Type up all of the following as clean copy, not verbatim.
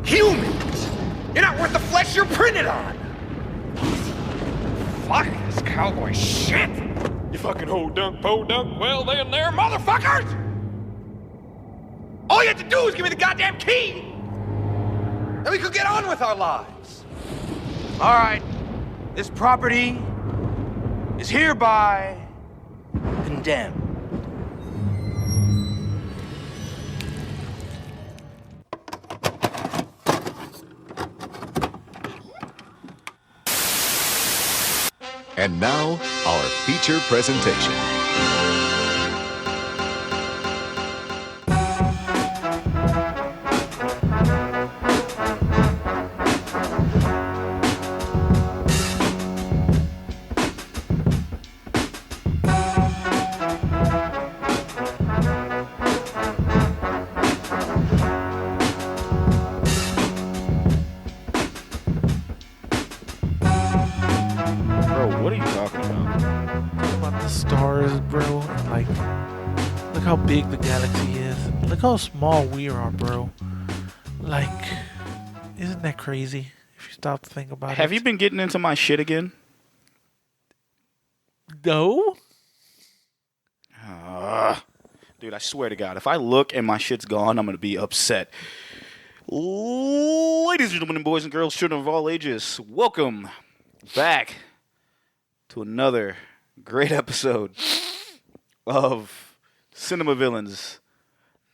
humans. You're not worth the flesh you're printed on. Fuck this cowboy shit. You fucking ho dunk, po dunk, well then there, motherfuckers! All you have to do is give me the goddamn key. And we could get on with our lives. All right. This property is hereby condemned. And now, our feature presentation. How big the galaxy is. Look how small we are, bro. Like, isn't that crazy? If you stop to think about it. Have you been getting into my shit again? No. Dude, I swear to God, if I look and my shit's gone, I'm going to be upset. Ladies and gentlemen, boys and girls, children of all ages, welcome back to another great episode of Cinema Villains.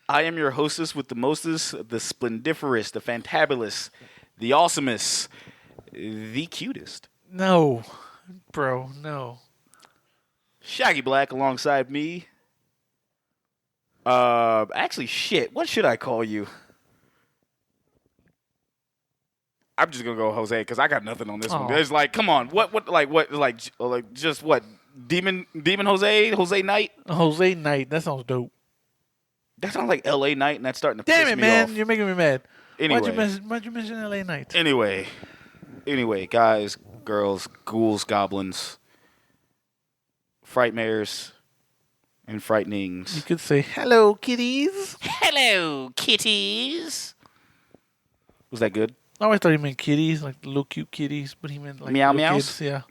I am your hostess with the mostest, the splendiferous, the fantabulous, the awesomest, the cutest. No, bro, no. Shaggy Black alongside me. Actually, shit, what should I call you? I'm just gonna go Jose because I got nothing on this one. It's like, come on, what, just what? Demon Jose Knight? Jose Knight, that sounds dope. That sounds like L.A. Knight, and that's starting to piss me off. Damn it, man, you're making me mad. Anyway. Why'd you mention L.A. Knight? Anyway, guys, girls, ghouls, goblins, frightmares, and frightenings. You could say, hello, kitties. Hello, kitties. Was that good? I always thought he meant kitties, like little cute kitties, but he meant like meow little meows? kids. Yeah.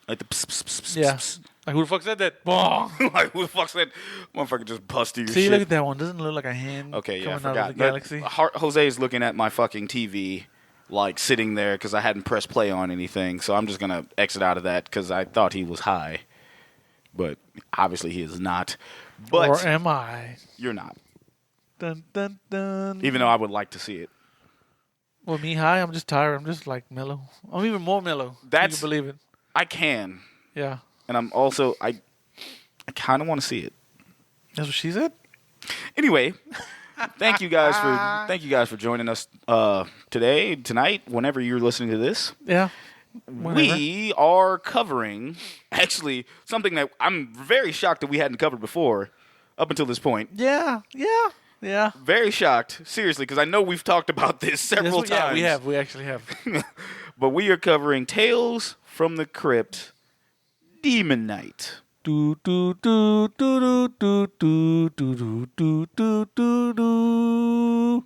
Like the pss, pss, pss, Yeah. pss. Like, who the fuck said that? Like, who the fuck said motherfucker just busted your See, shit? look at that one. Doesn't it look like a hand Okay, yeah, I coming out of forgot. the galaxy? Jose's looking at my fucking TV, like sitting there because I hadn't pressed play on anything. So I'm just going to exit out of that because I thought he was high. But obviously he is not. But or am I? You're not. Dun, dun, dun. Even though I would like to see it. Well, me high? I'm just tired. I'm just like mellow. I'm even more mellow. That's, you can believe it. I can. Yeah. And I'm also, I kind of want to see it. That's what she said? Anyway, thank you guys for joining us tonight, whenever you're listening to this. Yeah. Whenever. We are covering actually something that I'm very shocked that we hadn't covered before up until this point. Yeah. Very shocked, seriously, because I know we've talked about this several times. Yeah, we have. We actually have. But we are covering Tales from the Crypt, Demon Night. Do do do do do do do do do do do do.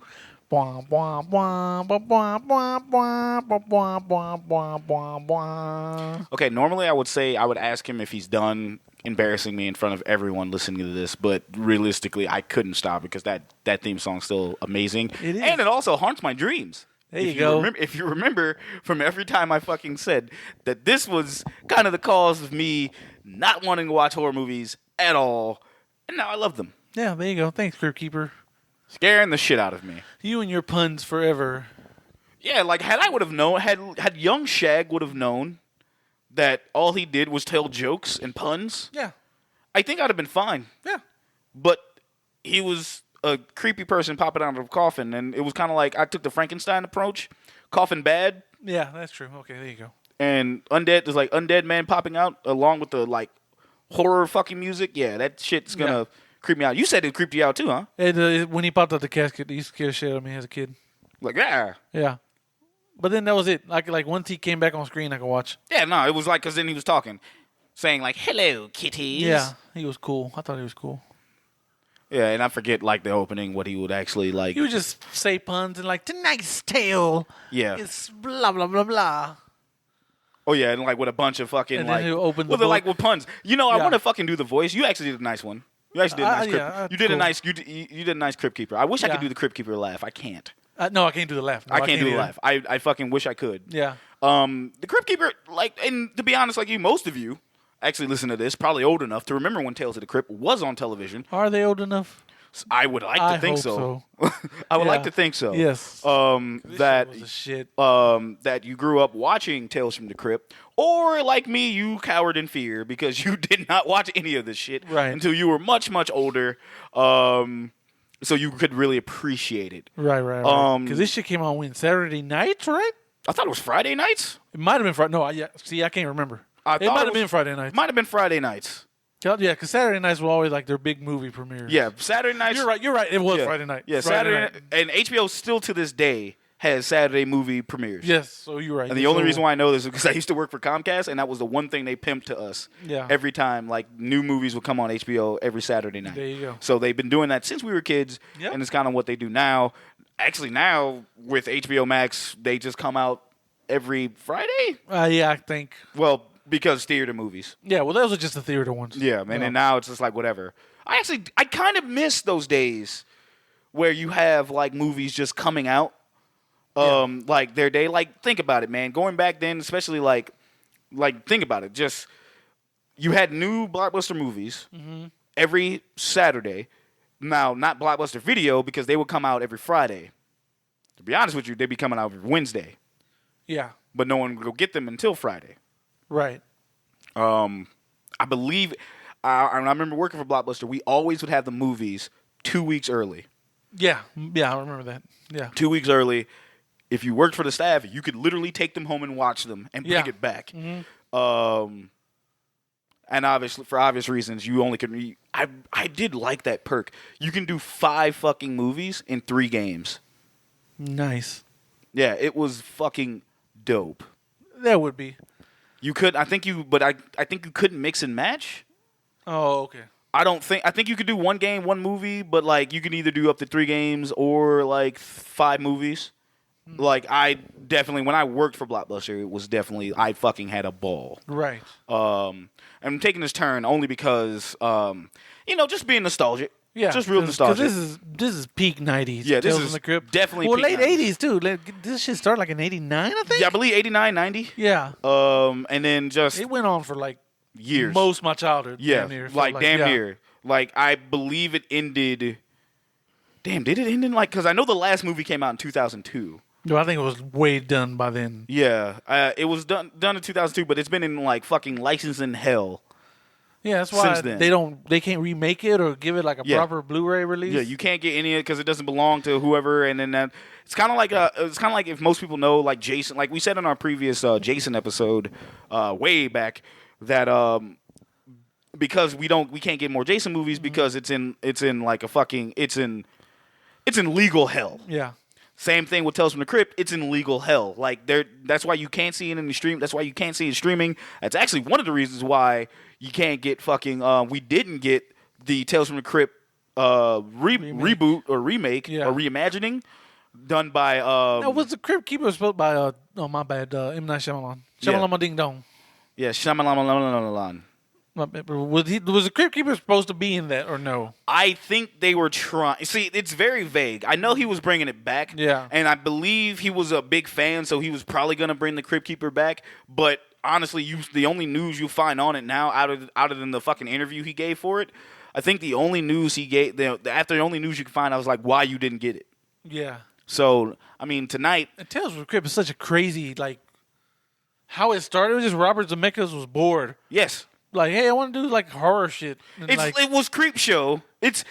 Bwah, bwah, bwah, bwah, bwah, bwah, bwah, bwah, bwah, bwah, bwah, bwah. Okay, normally I would ask him if he's done embarrassing me in front of everyone listening to this, but realistically I couldn't stop because that theme song's still amazing. It is. And it also haunts my dreams. There you go. If you remember from every time I fucking said that this was kind of the cause of me not wanting to watch horror movies at all, and now I love them. Yeah, there you go. Thanks, Crypt Keeper. Scaring the shit out of me. You and your puns forever. Yeah, like had I would have known, had young Shag would have known that all he did was tell jokes and puns, Yeah. I think I'd have been fine. Yeah. But he was a creepy person popping out of a coffin, and it was kind of like I took the Frankenstein approach. Coffin bad. Yeah, that's true. Okay, there you go. And undead, there's like undead man popping out along with the like horror fucking music. Yeah, that shit's gonna creep me out. You said it creeped you out too, huh? When he popped out the casket, he scared the shit out of me as a kid. Like, yeah. Yeah. But then that was it. Like once he came back on screen, I could watch. Yeah, no, it was like, because then he was talking, saying like, hello, kitties. Yeah, he was cool. I thought he was cool. Yeah, and I forget like the opening what he would actually like. He would just say puns and like tonight's tale. Yeah. It's blah blah blah blah. Oh yeah, and like with a bunch of fucking And then like he'll open the well, they're like book. with puns. You know, I Yeah. want to fucking do the voice. You actually did a nice one. You actually did a nice Crypt. yeah, you did cool. a nice. You did a nice Crypt Keeper. I wish I could Yeah. do the Crypt Keeper laugh. I can't. No, I can't do the laugh. No, I can't do the either. laugh. I fucking wish I could. Yeah. The Crypt Keeper, like, and to be honest, like you, most of you actually listen to this, probably old enough to remember when Tales of the Crypt was on television. Are they old enough? I would like to think hope so. I would Yeah. like to think so. Yes. That was a shit. that you grew up watching Tales from the Crypt, or like me, you cowered in fear because you did not watch any of this shit Right. until you were much, much older. So you could really appreciate it. Right. Because this shit came on when Saturday nights, right? I thought it was Friday nights. It might have been Friday. No, see, I can't remember. I It thought might it have was- been Friday nights. Might have been Friday nights. Yeah, because Saturday nights were always like their big movie premieres. Yeah, Saturday nights. You're right. It was Yeah. Friday night. Yeah, Friday Saturday night. and HBO still to this day has Saturday movie premieres. Yes, so you're right. And the only reason why I know this is because I used to work for Comcast, and that was the one thing they pimped to us. Yeah. Every time, like, new movies would come on HBO every Saturday night. There you go. So they've been doing that since we were kids, Yep. and it's kind of what they do now. Actually, now with HBO Max, they just come out every Friday. Yeah, I think. Well, because theater movies. Yeah, well, those are just the theater ones. Yeah, man. And now it's just like whatever. I kind of miss those days where you have like movies just coming out. Like their day. Like think about it, man. Going back then, especially like think about it. Just you had new blockbuster movies every Saturday. Now, not Blockbuster Video because they would come out every Friday. To be honest with you, they'd be coming out every Wednesday, Yeah, but no one would go get them until Friday. right. I believe, I remember working for Blockbuster, we always would have the movies 2 weeks early. Yeah, I remember that. Yeah. 2 weeks early. If you worked for the staff, you could literally take them home and watch them and bring Yeah. it back. And obviously, for obvious reasons, you only could. I did like that perk. You can do 5 fucking movies in 3 games. Nice. Yeah, it was fucking dope. That would be. You could, I think you couldn't mix and match. Oh, okay. I think you could do 1 game, 1 movie, but like you can either do up to 3 games or like 5 movies. Like I definitely, when I worked for Blockbuster, it was definitely, I fucking had a ball. Right. I'm taking this turn only because, just being nostalgic. Yeah, Just real nostalgic. Because this is peak '90s. Yeah, this Tales is from the Crypt. definitely well, peak late '80s too. This shit started like in '89, I think. Yeah, I believe 89, 90. Yeah. And then just It went on for like years. most of my childhood. Yeah, damn near. Felt like damn yeah. near. Like I believe it ended. Damn, did it end in like? Because I know the last movie came out in 2002. No, I think it was way done by then. Yeah, it was done in 2002, but it's been in like fucking licensing hell. Yeah, that's why Since then. they can't remake it or give it like a Yeah. proper Blu-ray release. Yeah, you can't get any of it because it doesn't belong to whoever. And then it's kind of like if most people know, like Jason, like we said in our previous Jason episode way back, that because we can't get more Jason movies because it's in like a fucking it's in legal hell. Yeah. Same thing with Tales from the Crypt. It's in legal hell. Like that's why you can't see it in the stream. That's why you can't see it streaming. That's actually one of the reasons why you can't get fucking. We didn't get the Tales from the Crypt reboot or remake Yeah. or reimagining done by. No, was the Crypt Keeper supposed by? Oh my bad. M Night Shyamalan. Shyamalan Ding Dong. Yeah, Shyamalan. My bad. Was the Crypt Keeper supposed to be in that or no? I think they were trying. See, it's very vague. I know he was bringing it back. Yeah. And I believe he was a big fan, so he was probably going to bring the Crypt Keeper back. But honestly, the only news you find on it now, other than the fucking interview he gave for it, I think the only news he gave, after the only news you can find, I was like, why you didn't get it. Yeah. So, I mean, tonight. And Tales from the Crypt is such a crazy, like, how it started. It was just Robert Zemeckis was bored. Yes. Like, hey, I want to do like horror shit. And It was Creep Show. It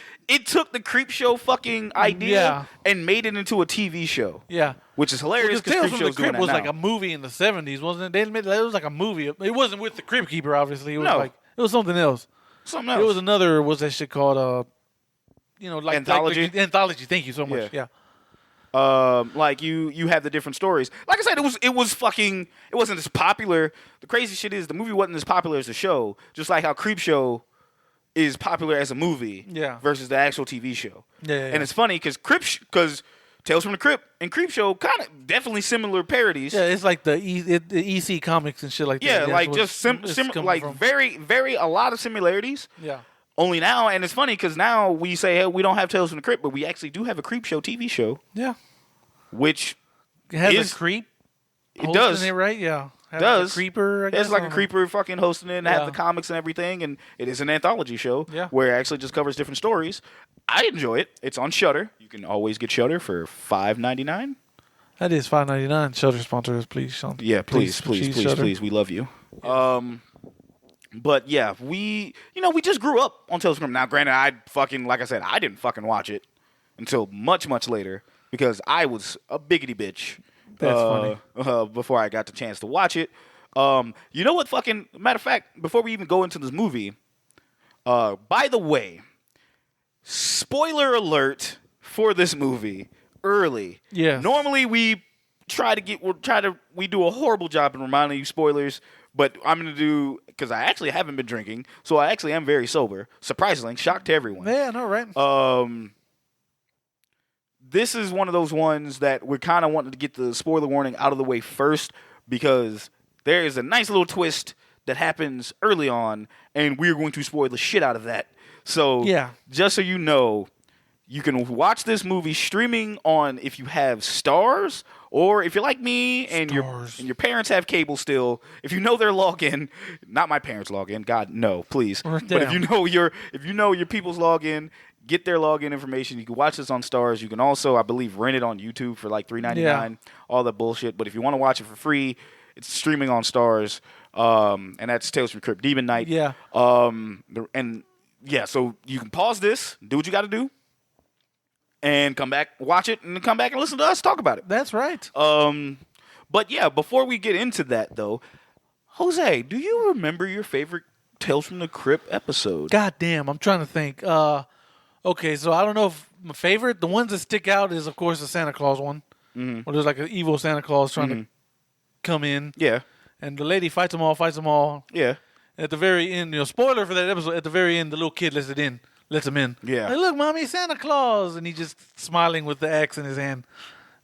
took the Creep Show fucking idea and made it into a TV show. Yeah. Which is hilarious Because because Tales Creep from the Show's doing Crypt that was now. like a movie in the 70s, wasn't it? They admitted that it was like a movie. It wasn't with the Crypt Keeper, obviously. It was No. like it was something else. Something else. It was another. What's that shit called? Like Anthology? Anthology. Thank you so much. Yeah. Like you have the different stories. Like I said, it was fucking. It wasn't as popular. The crazy shit is the movie wasn't as popular as the show. Just like how Creep Show is popular as a movie versus the actual TV show. Yeah. And it's funny because Tales from the Crypt and Creep Show kind of definitely similar parodies. Yeah, it's like the EC comics and shit like that. Yeah, like just very, very a lot of similarities. Yeah. Only now, and it's funny because now we say, hey, we don't have Tales from the Crypt, but we actually do have a Creep Show TV show. Yeah. Which it has a creep. It does. It, right? Yeah. It does. A creeper, I guess. It's like a creeper fucking hosting it and have the comics and everything, and it is an anthology show where it actually just covers different stories. I enjoy it. It's on Shudder. You can always get Shudder for $5.99. That is $5.99. Shudder sponsors, please. Sean. Yeah, please. We love you. But yeah, we just grew up on Tales from the Crypt. Now, granted, like I said, I didn't fucking watch it until much, much later because I was a biggity bitch. That's funny. Before I got the chance to watch it. You know what fucking... Matter of fact, before we even go into this movie, by the way, spoiler alert for this movie early. Yeah. Normally we do a horrible job in reminding you spoilers, but I'm going to do... Because I actually haven't been drinking, so I actually am very sober. Surprisingly, shock to everyone. Yeah, no, right. This is one of those ones that we're kind of wanting to get the spoiler warning out of the way first because there is a nice little twist that happens early on, and we're going to spoil the shit out of that. So, just so you know, you can watch this movie streaming on if you have Stars, or if you're like me and your parents have cable still. If you know their login, not my parents' login. God, no, please. But if you know your people's login. Get their login information. You can watch this on Stars. You can also, I believe, rent it on YouTube for like $3.99. All that bullshit. But if you want to watch it for free, it's streaming on Stars. And that's Tales from Crypt Demon Night. Yeah. So you can pause this, do what you got to do, and come back, watch it, and then come back and listen to us talk about it. That's right. But yeah, before we get into that though, Jose, do you remember your favorite Tales from the Crypt episode? God damn, I'm trying to think. Okay, so I don't know if my favorite, the ones that stick out is, of course, the Santa Claus one. Mm-hmm. Where there's like an evil Santa Claus trying to come in. Yeah. And the lady fights them all. Yeah. And at the very end, spoiler for that episode, at the very end, the little kid lets him in. Yeah. Like, look, Mommy, Santa Claus. And he's just smiling with the axe in his hand.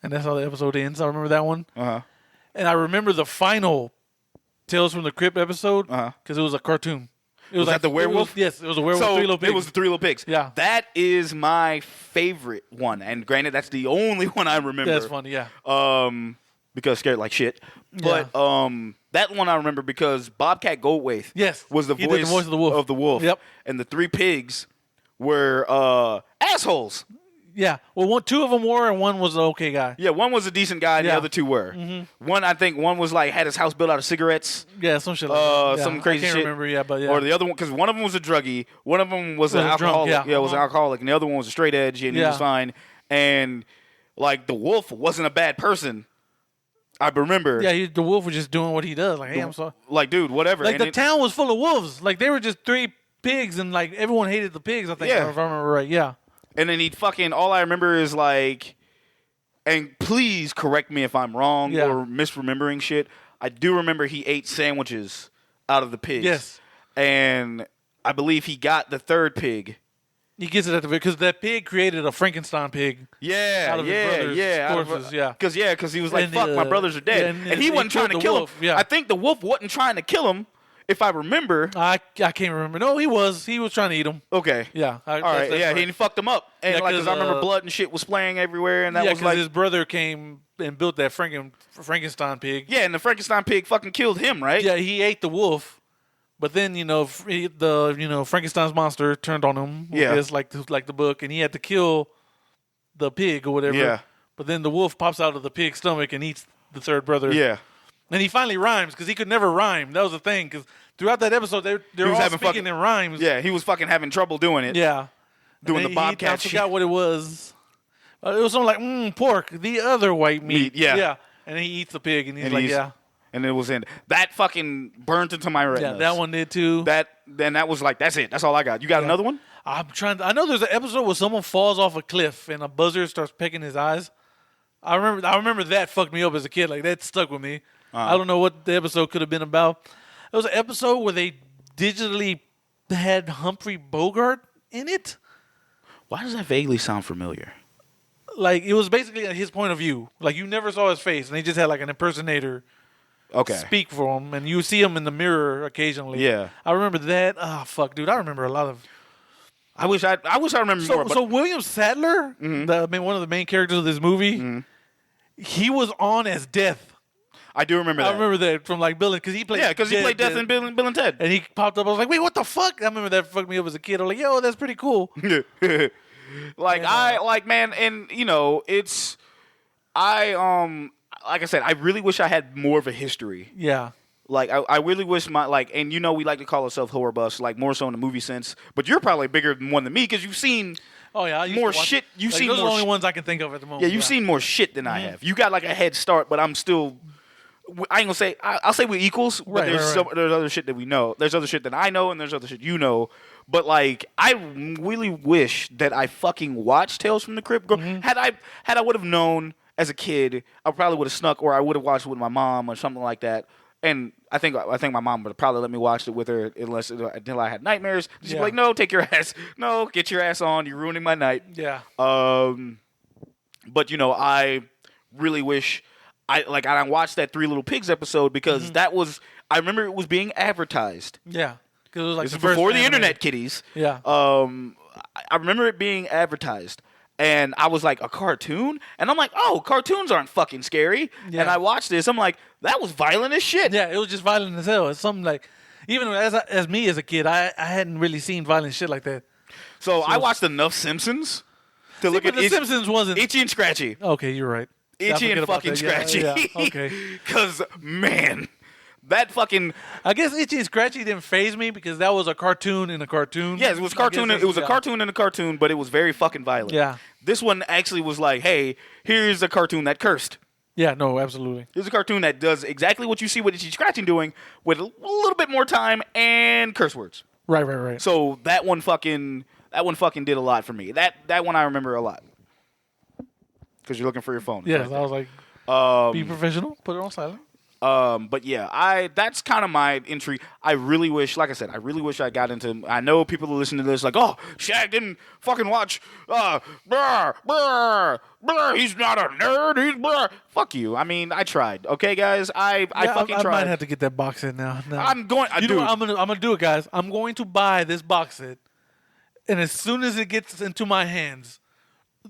And that's how the episode ends. I remember that one. Uh-huh. And I remember the final Tales from the Crypt episode because it was a cartoon. Was that the werewolf? Yes, it was a werewolf. So Three Little Pigs. It was the Three Little Pigs. Yeah. That is my favorite one. And granted, that's the only one I remember. That's funny, yeah. Because scared like shit. But that one I remember because Bobcat Goldthwait was the voice of the wolf. Yep. And the three pigs were assholes. Yeah. Well, two of them were, and one was an okay guy. Yeah, one was a decent guy, and the other two were. Mm-hmm. One was like had his house built out of cigarettes. Yeah, some shit like that. Some crazy shit. I can't remember, but yeah. Or the other one, because one of them was a druggie, one of them was an alcoholic. Drunk, was an alcoholic, and the other one was a straight edge, and he was fine. And like the wolf wasn't a bad person. I remember. Yeah, the wolf was just doing what he does. Like, hey, I'm sorry. Like, dude, whatever. Like, the town was full of wolves. Like, they were just three pigs, and like everyone hated the pigs, I think, if I remember right. Yeah. And then all I remember is like, and please correct me if I'm wrong or misremembering shit. I do remember he ate sandwiches out of the pigs. Yes. And I believe he got the third pig. He gets it at the because that pig created a Frankenstein pig. Yeah, out of his brother's corpses, because he was like, "Fuck, my brothers are dead," and he wasn't trying to kill him. Yeah. I think the wolf wasn't trying to kill him. If I remember, I can't remember. No, he was trying to eat him. Okay. Yeah. All right. Yeah, he fucked him up, and because I remember blood and shit was spraying everywhere, and that was like his brother came and built that Frankenstein pig. Yeah, and the Frankenstein pig fucking killed him, right? Yeah, he ate the wolf, but then Frankenstein's monster turned on him. Yeah, it's like the book, and he had to kill the pig or whatever. Yeah. But then the wolf pops out of the pig's stomach and eats the third brother. Yeah. And he finally rhymes because he could never rhyme. That was the thing because throughout that episode they're all speaking in rhymes. Yeah, he was fucking having trouble doing it. Yeah, doing the bobcat shit. I forgot what it was. It was something like pork, the other white meat. Yeah. And then he eats the pig and he's like, yeah. And it was in that fucking burnt into my retinas. Yeah, that one did too. Then that was like, that's it. That's all I got. You got another one? I know there's an episode where someone falls off a cliff and a buzzard starts pecking his eyes. I remember that fucked me up as a kid. Like that stuck with me. I don't know what the episode could have been about. It was an episode where they digitally that had Humphrey Bogart in it. Why does that vaguely sound familiar? Like, it was basically his point of view. Like, you never saw his face, and he just had like an impersonator speak for him, and you see him in the mirror occasionally. Yeah. I remember that. Oh, fuck, dude. I remember a lot of... I wish I remember more. But So William Sadler, one of the main characters of this movie, he was on as Death. I do remember that. I remember that from like Bill, because he played Death in Bill and Ted. and he popped up. I was like, wait, what the fuck? I remember that fucked me up as a kid. I was like, yo, that's pretty cool. Like I said, I really wish I had more of a history. Yeah. Like, I really wish and we like to call ourselves horror buffs, like more so in the movie sense. But you're probably bigger than one than me because you've seen more shit. You've seen those more are the only ones I can think of at the moment. Yeah, you've seen more shit than I have. You got like a head start, but I'm still. I ain't gonna say. I'll say we're equals, but there's other shit that we know. There's other shit that I know, and there's other shit you know. But like, I really wish that I fucking watched Tales from the Crypt. Had I would have known as a kid, I probably would have snuck, or I would have watched it with my mom or something like that. And I think my mom would probably let me watch it with her until I had nightmares. She'd be like, "No, take your ass. No, get your ass on. You're ruining my night." Yeah. But I really wish I watched that Three Little Pigs episode because that was. I remember it was being advertised. Yeah. Because it was like this is before the internet, kiddies. Yeah. I remember it being advertised. And I was like, a cartoon? And I'm like, oh, cartoons aren't fucking scary. Yeah. And I watched this. I'm like, that was violent as shit. Yeah, it was just violent as hell. It's something like, even as me as a kid, I hadn't really seen violent shit like that. So I watched enough Simpsons to look at The Simpsons wasn't... Itchy and Scratchy. Okay, you're right. Itchy and fucking Scratchy. Yeah, okay. Because, man... That fucking... I guess Itchy and Scratchy didn't faze me because that was a cartoon in a cartoon. Yes, it was cartoon. It was a cartoon in a cartoon, but it was very fucking violent. Yeah. This one actually was like, hey, here's a cartoon that cursed. Yeah, no, absolutely. Here's a cartoon that does exactly what you see what Itchy and Scratchy doing with a little bit more time and curse words. Right. So that one fucking did a lot for me. That one I remember a lot. Because you're looking for your phone. Yes, I was like, be professional, put it on silent. But yeah, that's kind of my entry. I really wish, like I said, I got into. I know people who listen to this like, oh, Shag didn't fucking watch. He's not a nerd. He's fuck you. I mean, I tried. Okay, guys, I fucking tried. I might have to get that box set now. I'm going. I'm gonna do it, guys. I'm going to buy this box set, and as soon as it gets into my hands,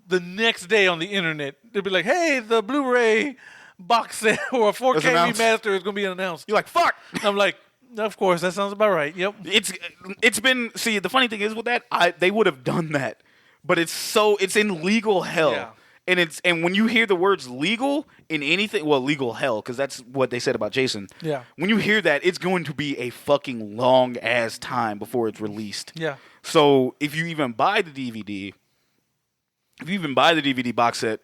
the next day on the internet, they'll be like, hey, the Blu-ray box set or a 4K remaster is going to be announced. You're like, fuck. I'm like, of course, that sounds about right. Yep. It's been, see, the funny thing is with that, they would have done that, but it's in legal hell. Yeah. And when you hear the words legal in anything, well, legal hell, because that's what they said about Jason. Yeah. When you hear that, it's going to be a fucking long ass time before it's released. Yeah. So if you even buy the DVD, box set,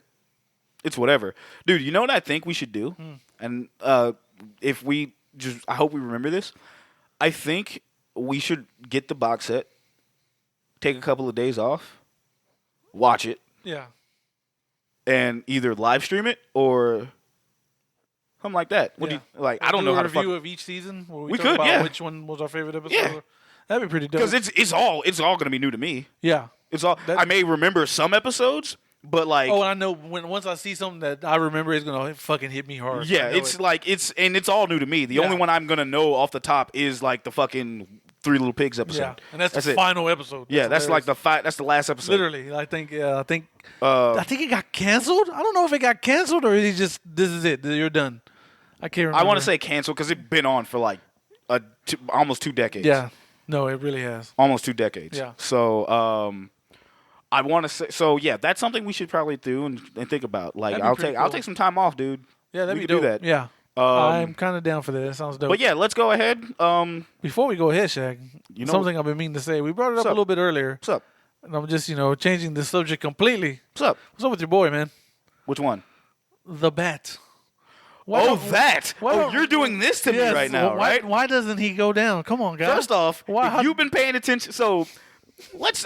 it's whatever. Dude, you know what I think we should do? And I hope we remember this. I think we should get the box set, take a couple of days off, watch it. Yeah. And either live stream it or something like that. What do you like? I don't know how to review of each season. Where we could, about which one was our favorite episode. Yeah. That'd be pretty dope. Because it's all going to be new to me. Yeah. It's all. I may remember some episodes, but like. Oh, and I know once I see something that I remember, it's gonna fucking hit me hard. Yeah, it's all new to me. The only one I'm gonna know off the top is like the fucking Three Little Pigs episode. Yeah, and that's the final episode. That's like that's the last episode. Literally, I think it got canceled. I don't know if it got canceled or is just this is it. You're done. I can't remember. I want to say canceled because it's been on for like almost 2 decades. Yeah, no, it really has. Almost 2 decades. Yeah. So I want to say yeah. That's something we should probably do and think about. Like I'll take some time off, dude. Yeah, that'd be dope. Do that. Yeah. I'm kind of down for that. That sounds dope. But yeah, let's go ahead. Before we go ahead, Shag, something I've been meaning to say. We brought it up a little bit earlier. What's up? And I'm just, changing the subject completely. What's up? What's up with your boy, man? Which one? The Bat. You're doing this to me right now, right? Why doesn't he go down? Come on, guys. First off, if you've been paying attention, so let's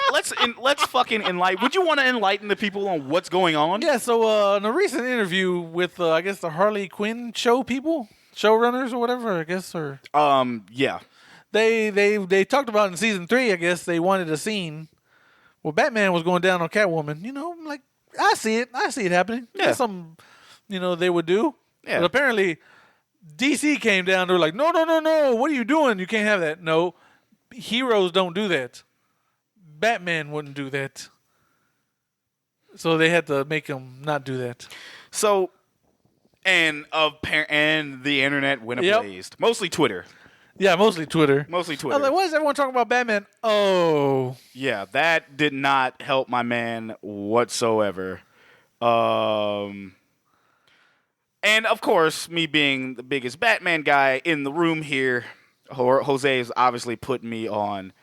fucking enlighten. Would you want to enlighten the people on what's going on? Yeah. So in a recent interview with I guess the Harley Quinn showrunners or whatever, I guess, or yeah, they talked about in season 3. I guess they wanted a scene where Batman was going down on Catwoman. I'm like, I see it happening. Yeah. That's something they would do. Yeah. But apparently, DC came down. They were like, no, what are you doing? You can't have that. No, heroes don't do that. Batman wouldn't do that. So they had to make him not do that. So, and the internet went ablaze. Mostly Twitter. Yeah, mostly Twitter. I was like, what is everyone talking about Batman? Oh. Yeah, that did not help my man whatsoever. And of course, me being the biggest Batman guy in the room here, Jose is obviously putting me on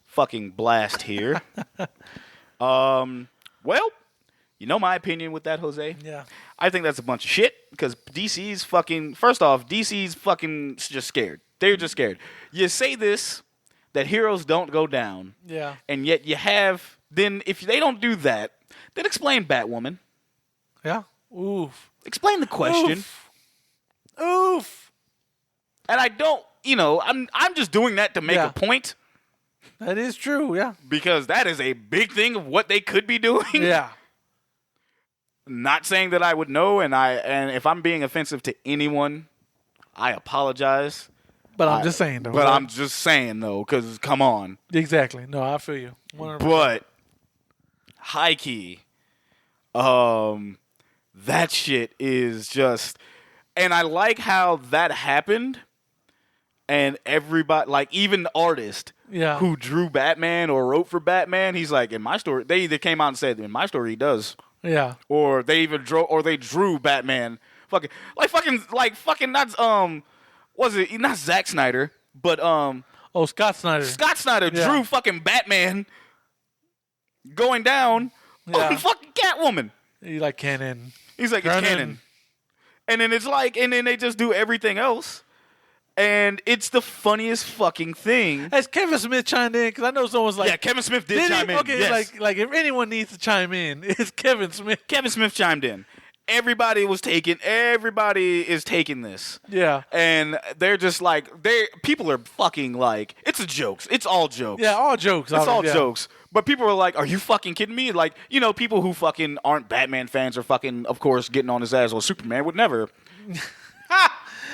fucking blast here. Well, you know my opinion with that, Jose? Yeah. I think that's a bunch of shit because DC's fucking just scared. They're just scared. You say this, that heroes don't go down. Yeah. And yet you have, then if they don't do that, then explain Batwoman. Yeah. Oof. Explain the question. Oof. And I don't, I'm just doing that to make a point. That is true, yeah. Because that is a big thing of what they could be doing. Yeah. Not saying that I would know, and if I'm being offensive to anyone, I apologize. But I'm just saying, though. But I'm just saying, though, because come on. Exactly. No, I feel you. 100%. But high key, that shit is just, and I like how that happened, and everybody, like even the artist who drew Batman or wrote for Batman, he's like, in my story, they either came out and said, in my story he does. Yeah. Or they even drew Batman. Fucking not was it not Zack Snyder, but Scott Snyder. Scott Snyder drew fucking Batman going down on fucking Catwoman. He's like canon. He's like, it's canon. And then it's like, and then they just do everything else. And it's the funniest fucking thing. Has Kevin Smith chimed in? Because I know someone's like... Yeah, Kevin Smith did chime in. Okay, yes. like if anyone needs to chime in, it's Kevin Smith. Kevin Smith chimed in. Everybody is taking this. Yeah. And they're just like, people are fucking like, it's jokes. It's all jokes. Yeah, all jokes. It's all jokes. But people are like, are you fucking kidding me? Like, people who fucking aren't Batman fans are fucking, of course, getting on his ass. Well, Superman would never...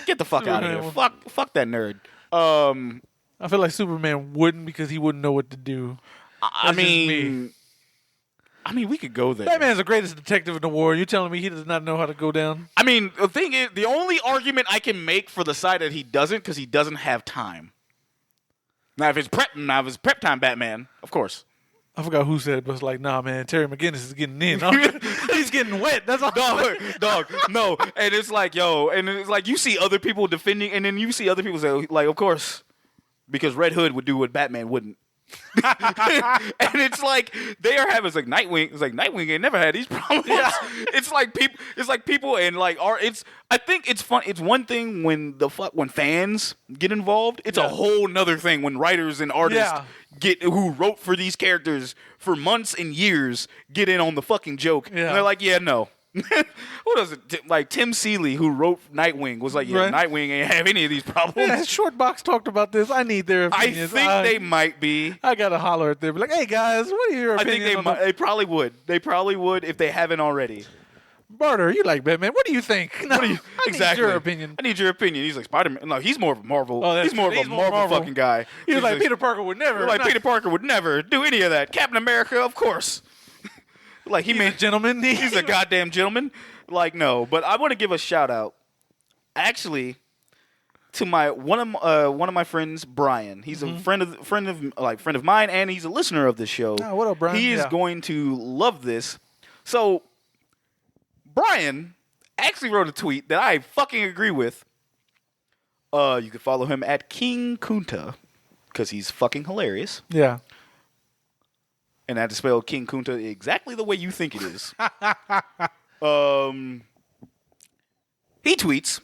Get the fuck out of here. Fuck that nerd. I feel like Superman wouldn't because he wouldn't know what to do. I mean, we could go there. Batman's the greatest detective in the world. You're telling me he does not know how to go down? I mean, the thing is, the only argument I can make for the side that he doesn't, because he doesn't have time. Now, if it's prep time Batman, of course. I forgot who said it, but it's like, nah, man, Terry McGinnis is getting in. He's getting wet. That's all. Dog, no. And it's like, you see other people defending, and then you see other people say, like, of course, because Red Hood would do what Batman wouldn't. And it's like they are having Nightwing. It's like Nightwing ain't never had these problems. Yeah. It's like people and like I think it's fun. It's one thing when when fans get involved. It's a whole nother thing when writers and artists who wrote for these characters for months and years get in on the fucking joke. Yeah. And they're like, yeah, no. What was it? Like Tim Seeley, who wrote Nightwing, was like, yeah, right. Nightwing ain't have any of these problems. Yeah, Shortbox talked about this. I need their opinions. I think they might be. I gotta holler at them. Like, hey guys, what are your opinions? I think they probably would. They probably would if they haven't already. Barter, you like Batman? What do you think? No, I need your opinion. I need your opinion. He's like Spider-Man. No, he's more of a Marvel. Oh, he's more of a Marvel fucking guy. He's like Peter Parker would never. Peter Parker would never do any of that. Captain America, of course. Like he's a gentleman. He's a goddamn gentleman. Like no, but I want to give a shout out, actually, to one of my friends, Brian. He's a friend of mine, and he's a listener of this show. Oh, what up, Brian? He is going to love this. So, Brian actually wrote a tweet that I fucking agree with. You can follow him at King Kunta because he's fucking hilarious. Yeah. And I had to spell King Kunta exactly the way you think it is. He tweets,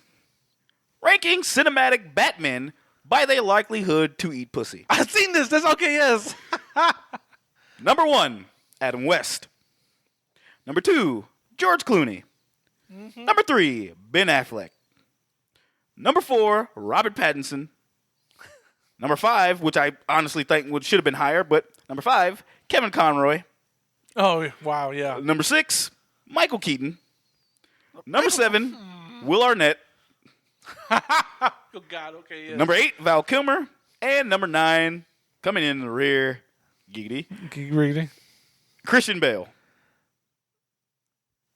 ranking cinematic Batman by their likelihood to eat pussy. I've seen this. That's okay, yes. Number 1, Adam West. Number 2, George Clooney. Mm-hmm. Number 3, Ben Affleck. Number 4, Robert Pattinson. Number 5, which I honestly think should have been higher, but number 5, Kevin Conroy. Oh, wow, yeah. Number 6, Michael Keaton. Number 7, Will Arnett. Oh, God, okay, yeah. Number 8, Val Kilmer. And number 9, coming in the rear, giggity, Keep reading. Christian Bale.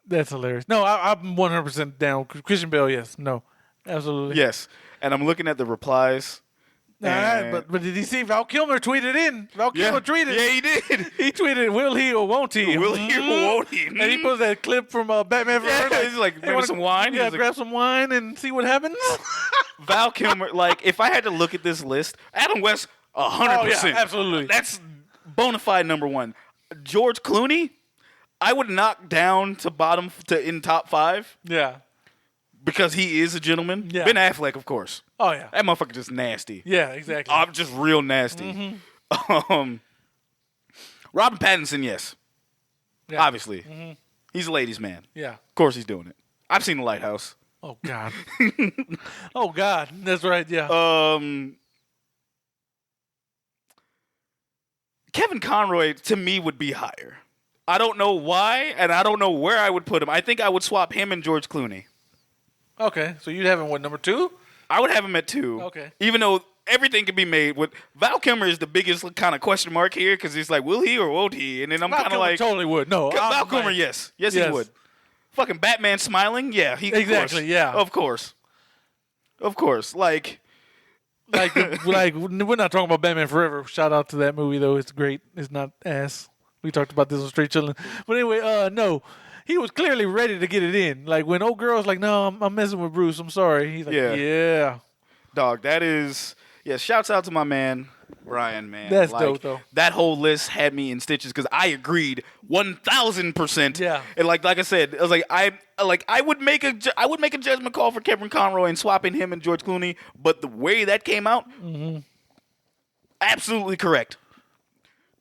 That's hilarious. No, I'm 100% down. Christian Bale, yes. No, absolutely. Yes. And I'm looking at the replies. And- But did he see Val Kilmer tweeted in? Val Kilmer tweeted. Yeah, he did. He tweeted, will he or won't he? Will he or won't he? And he put that clip from Batman Forever. Yeah, he's like, "Hey, grab wanna- some wine. Yeah, He's like, grab some wine and see what happens. Val Kilmer, like, if I had to look at this list, Adam West, 100%. Oh, yeah, absolutely. That's bona fide number 1. George Clooney, I would knock down to bottom to in top 5 Yeah. because he is a gentleman. Yeah. Ben Affleck, of course. Oh, yeah. That motherfucker just nasty. Yeah, exactly. I'm just real nasty. Robin Pattinson, yes. Yeah. Obviously. He's a ladies' man. Yeah. Of course he's doing it. I've seen The Lighthouse. Oh, God. Oh, God. That's right, yeah. Kevin Conroy, to me, would be higher. I don't know why, and I don't know where I would put him. I think I would swap him and George Clooney. Okay, so you'd have him, what, number 2? I would have him at 2. Okay. Even though everything could be made with Val Kilmer is the biggest kind of question mark here because he's like, will he or won't he? And then I'm Val kind of Kilmer like, totally would. No. Val Kilmer, yes. Yes, he would. Fucking Batman smiling? Yeah. He, Exactly, of course. yeah. Of course. Of course. Like, we're not talking about Batman Forever. Shout out to that movie, though. It's great. It's not ass. We talked about this on Straight Chillin'. But anyway, no. He was clearly ready to get it in. Like, when old girl was like, no, I'm messing with Bruce. I'm sorry. He's like, yeah. dog, that is, yeah, shouts out to my man, Brian, man. That's like, dope, though. That whole list had me in stitches because I agreed 1,000%. Yeah. And like I said, I was like, I would make a judgment call for Kevin Conroy and swapping him and George Clooney, but the way that came out, absolutely correct.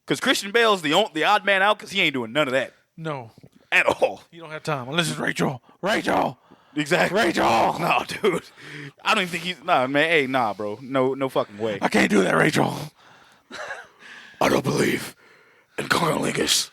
Because Christian Bale's the odd man out because he ain't doing none of that. No. At all. You don't have time. Unless it's Rachel. Rachel! Exactly. Rachel! No, dude. I don't even think he's, nah, man. Hey, nah, bro. No fucking way. I can't do that, Rachel. I don't believe in cunnilingus.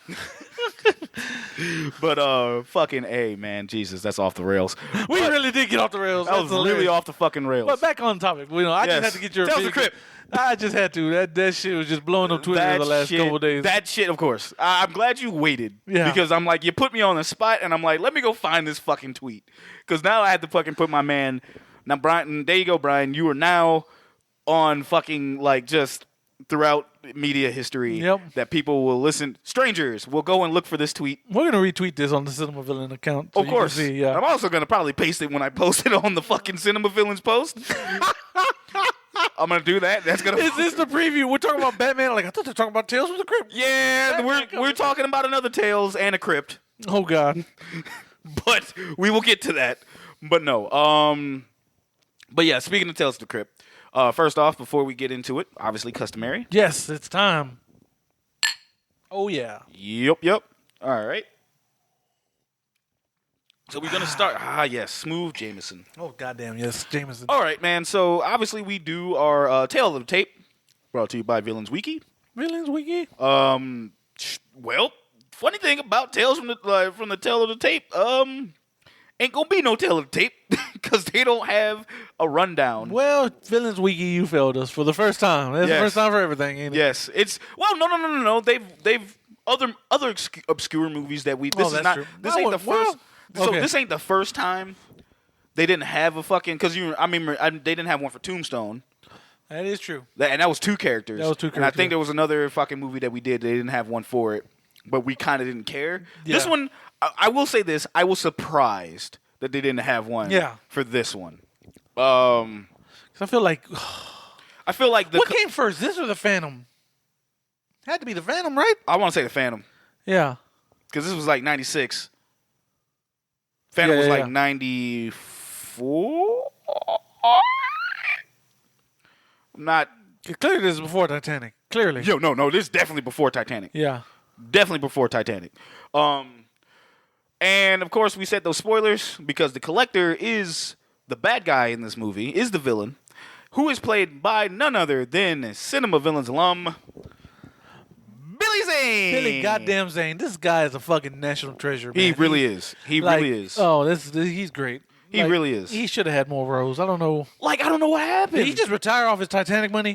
But fucking A, man, Jesus, that's off the rails. We really did get off the rails. That was really off the fucking rails. But back on topic. You know, I Yes. just had to get your Tell us the opinion. Crypt. I just had to. That shit was just blowing up Twitter the last couple of days. That shit, of course. I'm glad you waited. Yeah. Because I'm like, you put me on the spot, and I'm like, let me go find this fucking tweet. Because now I had to fucking put my man. Now, Brian, there you go, Brian. You are now on fucking, like, just throughout media history that people will listen. Strangers will go and look for this tweet. We're going to retweet this on the Cinema Villain account. So Of course. You can see, yeah. I'm also going to probably paste it when I post it on the fucking Cinema Villains post. I'm going to do that. That's going to. Is this the preview? We're talking about Batman. Like, I thought they were talking about Tales from the Crypt. Yeah, we're talking about another Tales and a Crypt. Oh, God. But we will get to that. But no. But yeah, speaking of Tales of the Crypt, first off, before we get into it, obviously customary. Yes, it's time. Oh, yeah. Yep. All right. So we're going to start. Yes, Smooth Jameson. Oh, goddamn, yes, Jameson. All right, man. So obviously we do our Tale of the Tape, brought to you by Villains Wiki. Villains Wiki? Well, funny thing about Tales from the Tale of the Tape, ain't gonna be no Tale of the Tape because they don't have a rundown. Well, Villains Wiki, you failed us for the first time. That's the first time for everything, ain't it? Yes, it's no. They've other obscure movies that we. This is that's not. true. This ain't the first. So okay. this ain't the first time they didn't have a fucking they didn't have one for Tombstone. That is true. And that was 2 characters. That was 2 And I characters. think there was another fucking movie that we did. They didn't have one for it, but we kind of didn't care. Yeah. This one, I will say this: I was surprised that they didn't have one. Yeah. For this one, 'Cause I feel like... I feel like what came first, this or the Phantom? Had to be the Phantom, right? I want to say the Phantom Yeah. because this was like '96. Phantom was like '94. I'm not. Clearly this is before Titanic. Clearly. Yo, no. This is definitely before Titanic. Yeah. Definitely before Titanic. And, of course, we said those spoilers because the Collector is the bad guy in this movie, is the villain. who is played by none other than Cinema Villains alum Billy Zane. Billy goddamn Zane. This guy is a fucking national treasure, man. He really is. He like, really is. Oh, he's great. He really is. He should have had more roles. I don't know. I don't know what happened. Did he just retire off his Titanic money?